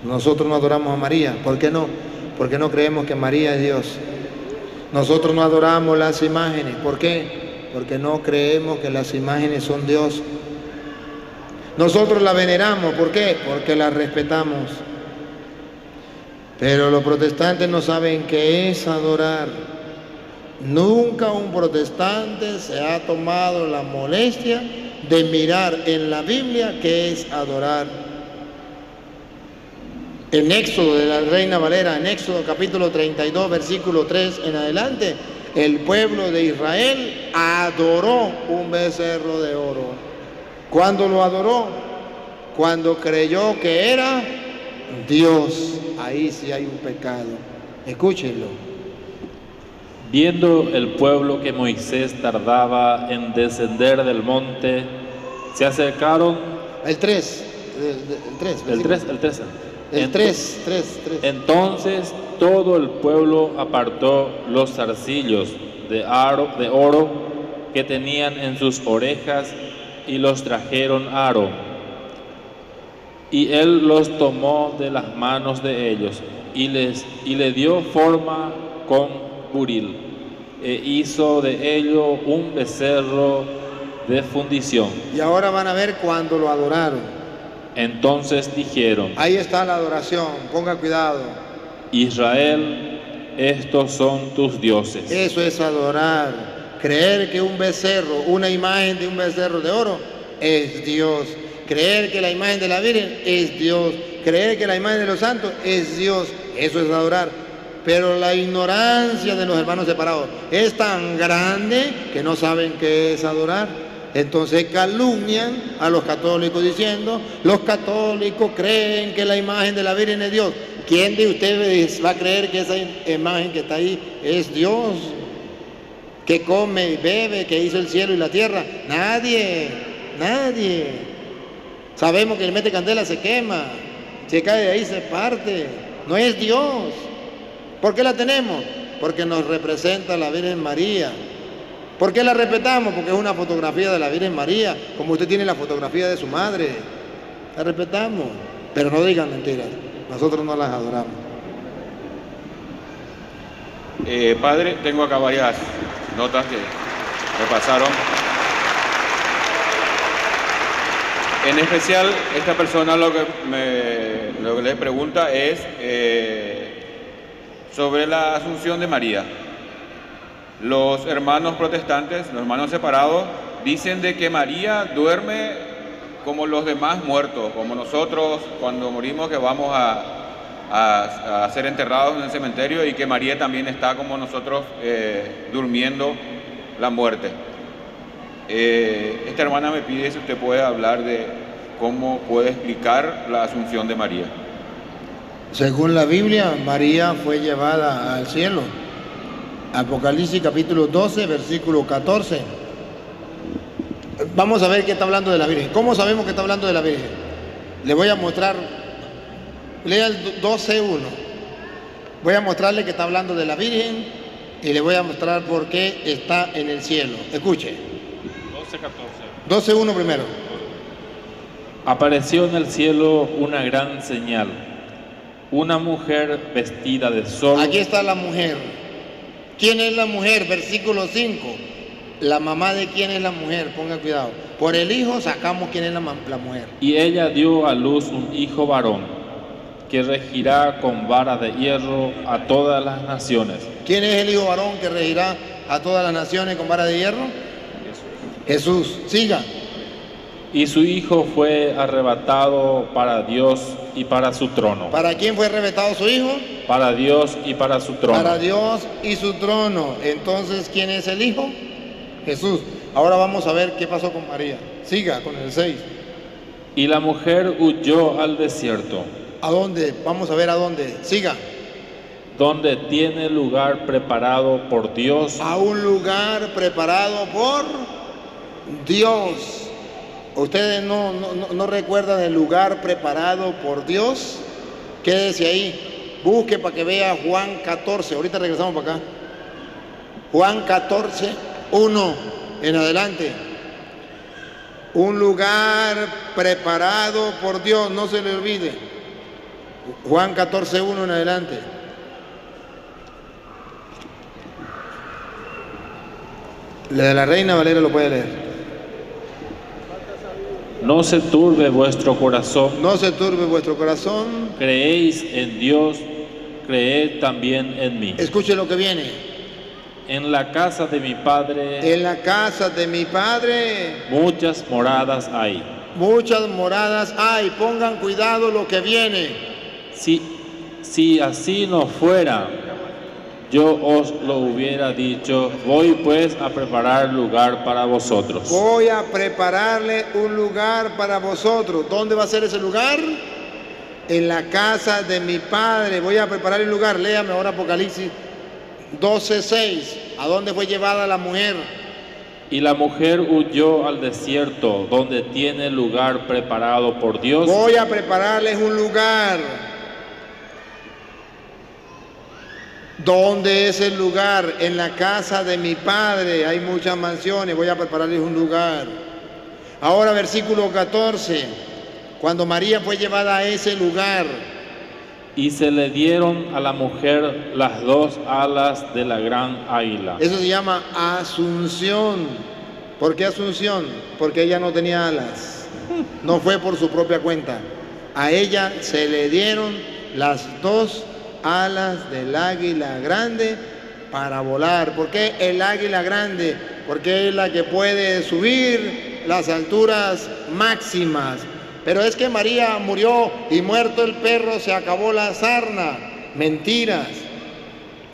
Nosotros no adoramos a María. ¿Por qué no? Porque no creemos que María es Dios. Nosotros no adoramos las imágenes. ¿Por qué? Porque no creemos que las imágenes son Dios. Nosotros la veneramos. ¿Por qué? Porque la respetamos. Pero los protestantes no saben qué es adorar. Nunca un protestante se ha tomado la molestia de mirar en la Biblia qué es adorar. En Éxodo de la Reina Valera, en Éxodo capítulo 32, versículo 3 en adelante, el pueblo de Israel adoró un becerro de oro. ¿Cuándo lo adoró? Cuando creyó que era Dios. Ahí sí hay un pecado. Escúchenlo. Viendo el pueblo que Moisés tardaba en descender del monte, se acercaron... El 3. Entonces todo el pueblo apartó los zarcillos de oro que tenían en sus orejas y los trajeron a Aarón. Y él los tomó de las manos de ellos y le dio forma con buril, e hizo de ello un becerro de fundición. Y ahora van a ver cuando lo adoraron. Entonces dijeron: ahí está la adoración, ponga cuidado. Israel, estos son tus dioses. Eso es adorar. Creer que un becerro, una imagen de un becerro de oro es Dios. Creer que la imagen de la Virgen es Dios. Creer que la imagen de los santos es Dios. Eso es adorar. Pero la ignorancia de los hermanos separados es tan grande que no saben qué es adorar. Entonces calumnian a los católicos diciendo: los católicos creen que la imagen de la Virgen es Dios. ¿Quién de ustedes va a creer que esa imagen que está ahí es Dios? Que come y bebe, que hizo el cielo y la tierra. Nadie, nadie. Sabemos que el mete candela se quema, se cae de ahí, se parte. No es Dios. ¿Por qué la tenemos? Porque nos representa la Virgen María. ¿Por qué la respetamos? Porque es una fotografía de la Virgen María, como usted tiene la fotografía de su madre. La respetamos, pero no digan mentiras. Nosotros no las adoramos. Padre, tengo acá varias notas que me pasaron. En especial, esta persona lo que le pregunta es sobre la Asunción de María. Los hermanos protestantes, los hermanos separados, dicen de que María duerme como los demás muertos, como nosotros cuando morimos que vamos a ser enterrados en el cementerio, y que María también está como nosotros durmiendo la muerte. Esta hermana me pide si usted puede hablar de cómo puede explicar la Asunción de María. Según la Biblia, María fue llevada al cielo. Apocalipsis capítulo 12, versículo 14. Vamos a ver qué está hablando de la Virgen. ¿Cómo sabemos que está hablando de la Virgen? Le voy a mostrar, lea el 12.1. Voy a mostrarle que está hablando de la Virgen y le voy a mostrar por qué está en el cielo. Escuche. 12.14. 12.1 primero. Apareció en el cielo una gran señal, una mujer vestida de sol. Aquí está la mujer. ¿Quién es la mujer? Versículo 5. La mamá de quién es la mujer, ponga cuidado. Por el hijo sacamos quién es la mujer. Y ella dio a luz un hijo varón, que regirá con vara de hierro a todas las naciones. ¿Quién es el hijo varón que regirá a todas las naciones con vara de hierro? Jesús. Siga. Y su hijo fue arrebatado para Dios y para su trono. ¿Para quién fue arrebatado su hijo? Para Dios y para su trono. Para Dios y su trono. Entonces, ¿quién es el hijo? Jesús. Ahora vamos a ver qué pasó con María. Siga con el 6. Y la mujer huyó al desierto. ¿A dónde? Vamos a ver a dónde. Siga. Donde tiene lugar preparado por Dios. A un lugar preparado por Dios. ¿Ustedes no recuerdan el lugar preparado por Dios? Quédese ahí. Busque para que vea Juan 14. Ahorita regresamos para acá. Juan 14, 1 en adelante. Un lugar preparado por Dios, no se le olvide. Juan 14, 1 en adelante. La de la Reina Valera lo puede leer. No se turbe vuestro corazón. No se turbe vuestro corazón. Creéis en Dios, creed también en mí. Escuche lo que viene. En la casa de mi Padre. En la casa de mi Padre. Muchas moradas hay. Muchas moradas hay. Pongan cuidado lo que viene. Si así no fuera, yo os lo hubiera dicho, voy pues a preparar lugar para vosotros. Voy a prepararle un lugar para vosotros. ¿Dónde va a ser ese lugar? En la casa de mi Padre. Voy a preparar el lugar. Léame ahora Apocalipsis 12:6. ¿A dónde fue llevada la mujer? Y la mujer huyó al desierto, donde tiene lugar preparado por Dios. Voy a prepararles un lugar. ¿Dónde es el lugar? En la casa de mi Padre. Hay muchas mansiones. Voy a prepararles un lugar. Ahora versículo 14. Cuando María fue llevada a ese lugar. Y se le dieron a la mujer las dos alas de la gran águila. Eso se llama asunción. ¿Por qué asunción? Porque ella no tenía alas. No fue por su propia cuenta. A ella se le dieron las dos alas del águila grande para volar. ¿Por qué el águila grande? Porque es la que puede subir las alturas máximas. Pero es que María murió y muerto el perro se acabó la sarna. Mentiras,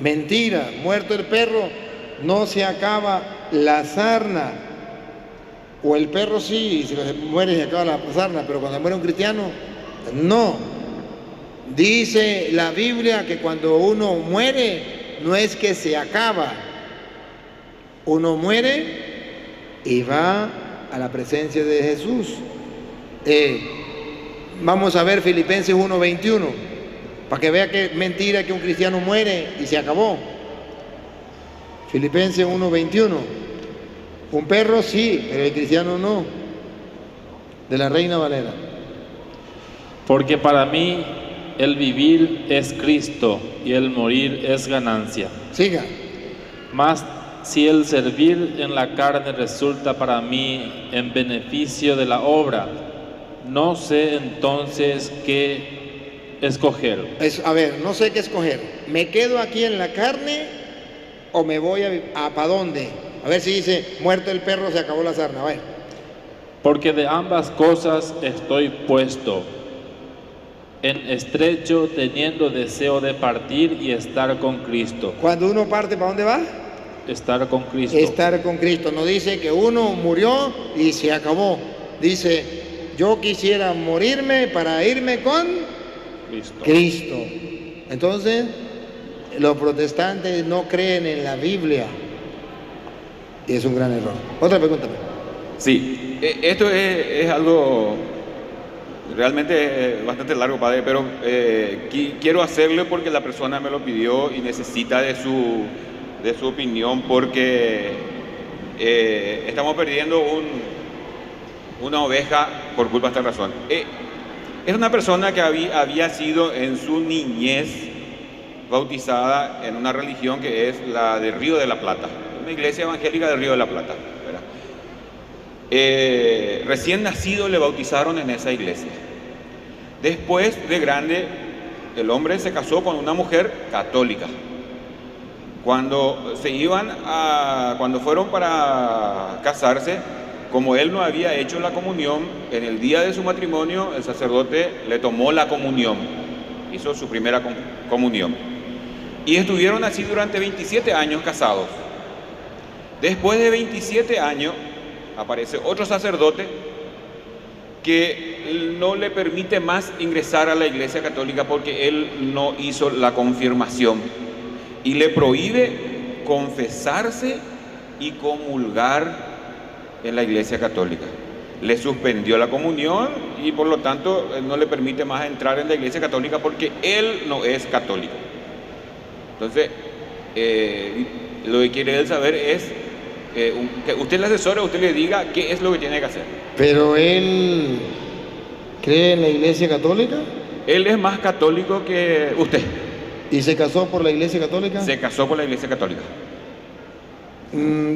mentira. Muerto el perro no se acaba la sarna. O el perro sí, si muere se acaba la sarna, pero cuando muere un cristiano, no. Dice la Biblia que cuando uno muere, no es que se acaba. Uno muere y va a la presencia de Jesús. Vamos a ver Filipenses 1:21, para que vea que es mentira que un cristiano muere y se acabó. Filipenses 1:21. Un perro sí, pero el cristiano no. De la Reina Valera. Porque para mí el vivir es Cristo y el morir es ganancia. Siga. Mas si el servir en la carne resulta para mí en beneficio de la obra, no sé entonces qué escoger. A ver, no sé qué escoger. ¿Me quedo aquí en la carne o me voy a ¿para dónde? A ver si dice, muerto el perro, se acabó la sarna. A ver. Porque de ambas cosas estoy puesto, en estrecho, teniendo deseo de partir y estar con Cristo. Cuando uno parte, ¿para dónde va? Estar con Cristo. Estar con Cristo. No dice que uno murió y se acabó. Dice, yo quisiera morirme para irme con Cristo. Entonces, los protestantes no creen en la Biblia. Y es un gran error. Otra pregunta. Sí, esto es algo realmente bastante largo, padre, pero quiero hacerlo porque la persona me lo pidió y necesita de su opinión, porque estamos perdiendo una oveja por culpa de esta razón. Es una persona que había sido en su niñez bautizada en una religión que es la de Río de la Plata, una iglesia evangélica de Río de la Plata, ¿verdad? Recién nacido le bautizaron en esa iglesia. Después de grande, el hombre se casó con una mujer católica. Cuando fueron para casarse, como él no había hecho la comunión, en el día de su matrimonio el sacerdote le tomó la comunión, hizo su primera comunión. Y estuvieron así durante 27 años casados. Después de 27 años aparece otro sacerdote que no le permite más ingresar a la iglesia católica porque él no hizo la confirmación y le prohíbe confesarse y comulgar en la iglesia católica. Le suspendió la comunión y por lo tanto no le permite más entrar en la iglesia católica porque él no es católico. Entonces, lo que quiere él saber es que usted le asesore, usted le diga qué es lo que tiene que hacer. ¿Pero él cree en la iglesia católica? Él es más católico que usted. ¿Y se casó por la iglesia católica? Se casó por la iglesia católica.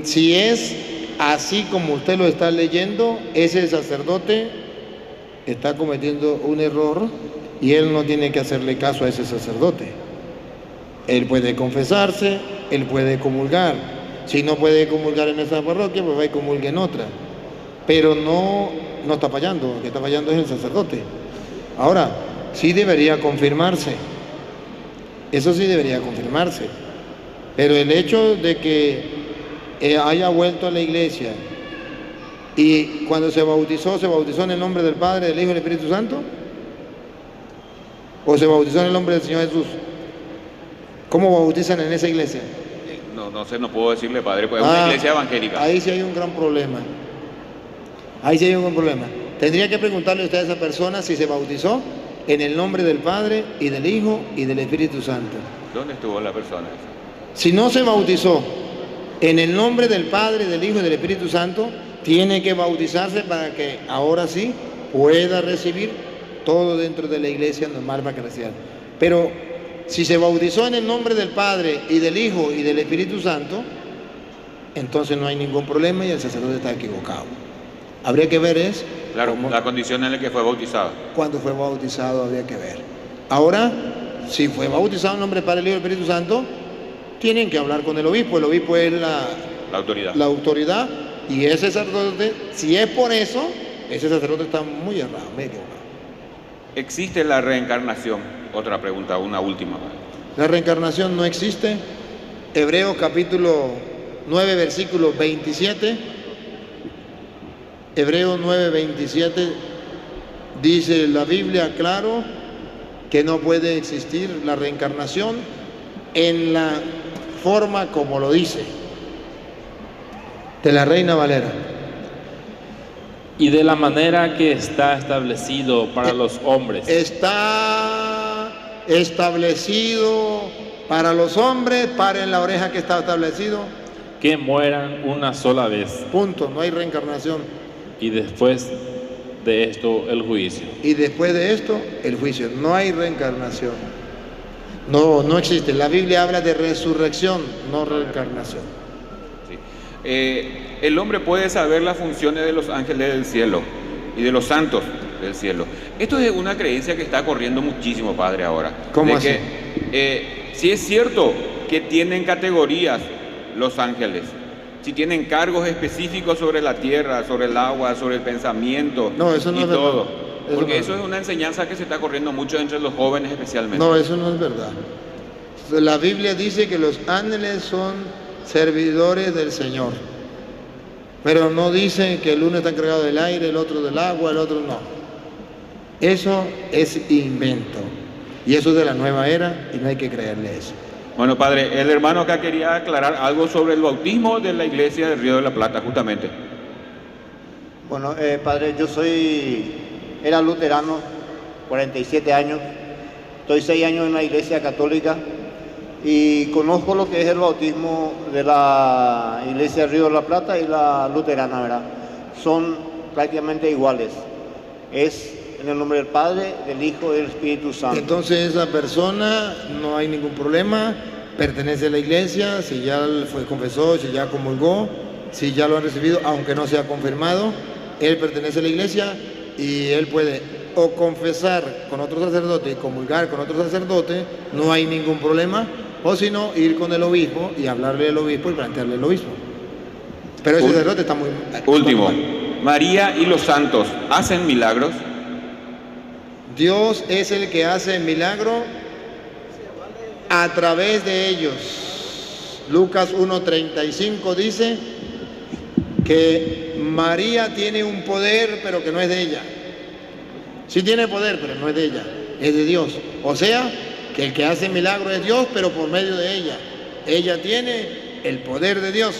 Si es así como usted lo está leyendo, ese sacerdote está cometiendo un error y él no tiene que hacerle caso a ese sacerdote. Él puede confesarse, él puede comulgar. Si no puede comulgar en esa parroquia, pues va y comulgue en otra. Pero no está fallando, el que está fallando es el sacerdote. Ahora, sí debería confirmarse. Eso sí debería confirmarse. Pero el hecho de que haya vuelto a la iglesia y cuando se bautizó en el nombre del Padre, del Hijo y del Espíritu Santo, o se bautizó en el nombre del Señor Jesús. ¿Cómo bautizan en esa iglesia? No sé, no puedo decirle, padre, pues es una iglesia evangélica. Ahí sí hay un gran problema. Tendría que preguntarle usted a esa persona si se bautizó en el nombre del Padre y del Hijo y del Espíritu Santo. ¿Dónde estuvo la persona? Si no se bautizó en el nombre del Padre, del Hijo y del Espíritu Santo, tiene que bautizarse para que ahora sí pueda recibir todo dentro de la iglesia normal para que reciba. Pero si se bautizó en el nombre del Padre y del Hijo y del Espíritu Santo, entonces no hay ningún problema y el sacerdote está equivocado. Habría que ver claro, la condición en la que fue bautizado. Cuando fue bautizado habría que ver. Ahora, si fue bautizado en nombre del Padre, del Hijo y del Espíritu Santo, tienen que hablar con el obispo. El obispo es la autoridad y ese sacerdote, si es por eso, ese sacerdote está muy errado, muy equivocado. ¿Existe la reencarnación? Otra pregunta, una última. La reencarnación no existe. Hebreos capítulo 9, versículo 27. Hebreos 9, 27 dice la Biblia claro que no puede existir la reencarnación en la forma como lo dice. De la Reina Valera. Y de la manera que está establecido para los hombres. Está establecido para los hombres, paren la oreja que está establecido. Que mueran una sola vez. Punto, no hay reencarnación. Y después de esto el juicio. Y después de esto el juicio, no hay reencarnación. No existe. La Biblia habla de resurrección, no reencarnación. El hombre puede saber las funciones de los ángeles del cielo y de los santos del cielo. Esto es una creencia que está corriendo muchísimo, padre, ahora. ¿Cómo así? Si es cierto que tienen categorías los ángeles, si tienen cargos específicos sobre la tierra, sobre el agua, sobre el pensamiento, no, eso no y es todo. Verdad. Porque eso es una enseñanza que se está corriendo mucho entre los jóvenes especialmente. No, eso no es verdad. La Biblia dice que los ángeles son servidores del Señor, pero no dice que el uno está encargado del aire, el otro del agua, el otro no. Eso es invento y eso es de la nueva era y no hay que creerle eso. Bueno, padre, el hermano acá quería aclarar algo sobre el bautismo de la iglesia del Río de la Plata, justamente. Bueno, padre, era luterano, 47 años, estoy 6 años en la iglesia católica y conozco lo que es el bautismo de la iglesia del Río de la Plata y la luterana, ¿verdad? Son prácticamente iguales. Es en el nombre del Padre, del Hijo y del Espíritu Santo. Entonces esa persona no hay ningún problema, pertenece a la iglesia, si ya fue confesó, si ya comulgó, si ya lo han recibido, aunque no sea confirmado, él pertenece a la iglesia y él puede o confesar con otro sacerdote y comulgar con otro sacerdote, no hay ningún problema, o si no, ir con el obispo y hablarle al obispo y plantearle al obispo. Pero ese sacerdote está muy... Último, María y los santos, ¿hacen milagros? Dios es el que hace milagro a través de ellos. Lucas 1:35 dice que María tiene un poder, pero que no es de ella. Sí tiene poder, pero no es de ella, es de Dios. O sea, que el que hace milagro es Dios, pero por medio de ella. Ella tiene el poder de Dios.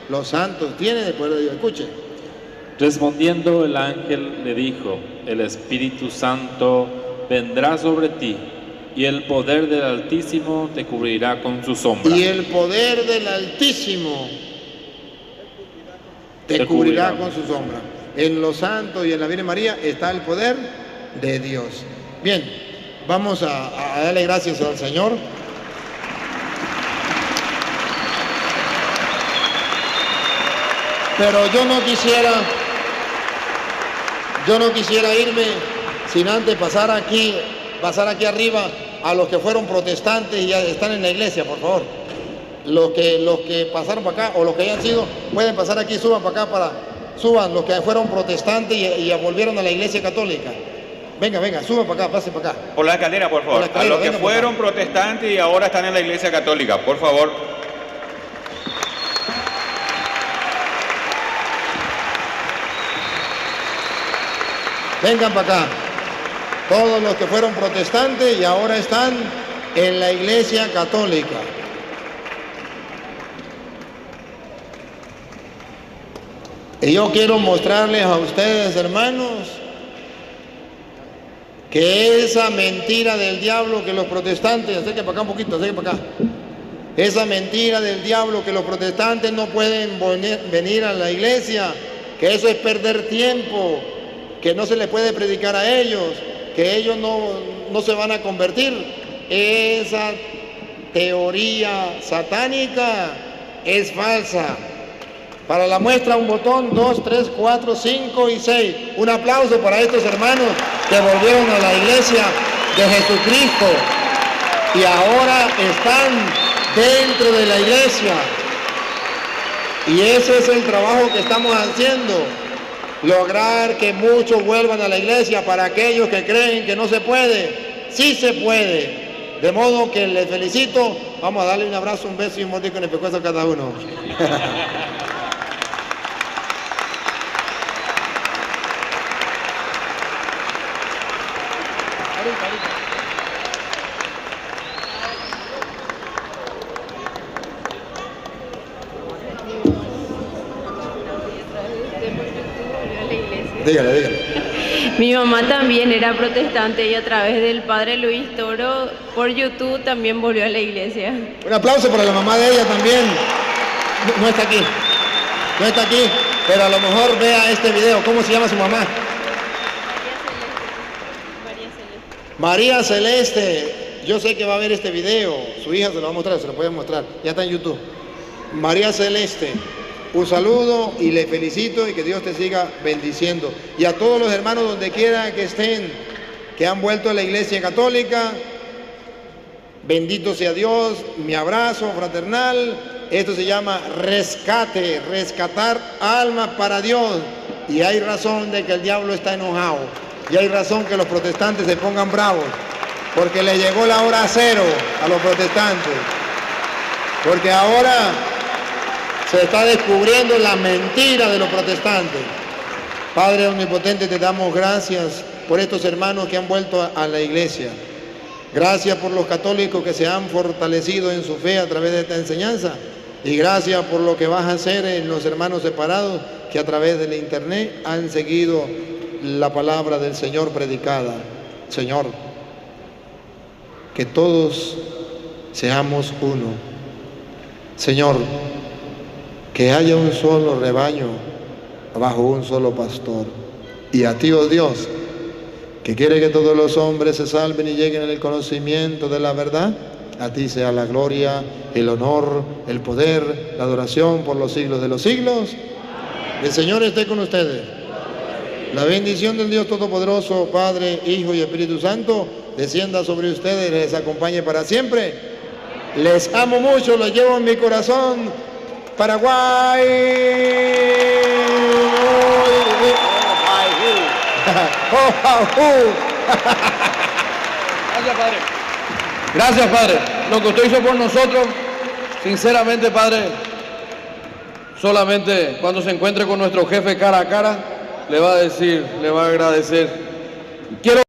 Los santos tienen el poder de Dios. Escuchen. Respondiendo el ángel le dijo, el Espíritu Santo vendrá sobre ti y el poder del Altísimo te cubrirá con su sombra. Y el poder del Altísimo te cubrirá con su sombra. En los santos y en la Virgen María está el poder de Dios. Bien, vamos a darle gracias al Señor. Pero yo no quisiera irme sin antes pasar aquí arriba a los que fueron protestantes y ya están en la iglesia, por favor. Los que pasaron para acá o los que hayan sido, pueden pasar aquí, suban para acá, suban los que fueron protestantes y volvieron a la iglesia católica. Venga, suban para acá, pasen para acá. Por la escalera, por favor. A los que fueron protestantes y ahora están en la iglesia católica, por favor. Vengan para acá. Todos los que fueron protestantes y ahora están en la iglesia católica. Y yo quiero mostrarles a ustedes, hermanos, que esa mentira del diablo que los protestantes, acerquen para acá un poquito, acerquen para acá. Esa mentira del diablo que los protestantes no pueden venir a la iglesia, que eso es perder tiempo, que no se les puede predicar a ellos, que ellos no se van a convertir. Esa teoría satánica es falsa. Para la muestra, un botón, 2, 3, 4, 5 y 6. Un aplauso para estos hermanos que volvieron a la iglesia de Jesucristo y ahora están dentro de la iglesia. Y ese es el trabajo que estamos haciendo. Lograr que muchos vuelvan a la iglesia. Para aquellos que creen que no se puede, sí se puede. De modo que les felicito. Vamos a darle un abrazo, un beso y un mordisco en el pescuezo a cada uno. Dígale. Mi mamá también era protestante y a través del padre Luis Toro por YouTube también volvió a la iglesia. Un aplauso para la mamá de ella también. No está aquí, pero a lo mejor vea este video. ¿Cómo se llama su mamá? María Celeste. Yo sé que va a ver este video. Su hija se lo va a mostrar, se lo puede mostrar. Ya está en YouTube. María Celeste. Un saludo y le felicito y que Dios te siga bendiciendo. Y a todos los hermanos donde quiera que estén, que han vuelto a la iglesia católica, bendito sea Dios, mi abrazo fraternal. Esto se llama rescate, rescatar almas para Dios. Y hay razón de que el diablo está enojado. Y hay razón que los protestantes se pongan bravos. Porque le llegó la hora cero a los protestantes. Porque ahora se está descubriendo la mentira de los protestantes. Padre omnipotente, te damos gracias por estos hermanos que han vuelto a la iglesia. Gracias por los católicos que se han fortalecido en su fe a través de esta enseñanza. Y gracias por lo que vas a hacer en los hermanos separados que a través del internet han seguido la palabra del Señor predicada. Señor, que todos seamos uno. Señor, que haya un solo rebaño bajo un solo pastor. Y a ti, oh Dios, que quiere que todos los hombres se salven y lleguen al conocimiento de la verdad, a ti sea la gloria, el honor, el poder, la adoración por los siglos de los siglos. El Señor esté con ustedes. La bendición del Dios Todopoderoso, Padre, Hijo y Espíritu Santo, descienda sobre ustedes y les acompañe para siempre. Les amo mucho, los llevo en mi corazón. Paraguay. Gracias, Padre. Gracias, Padre. Lo que usted hizo por nosotros, sinceramente, Padre, solamente cuando se encuentre con nuestro jefe cara a cara, le va a decir, le va a agradecer. Quiero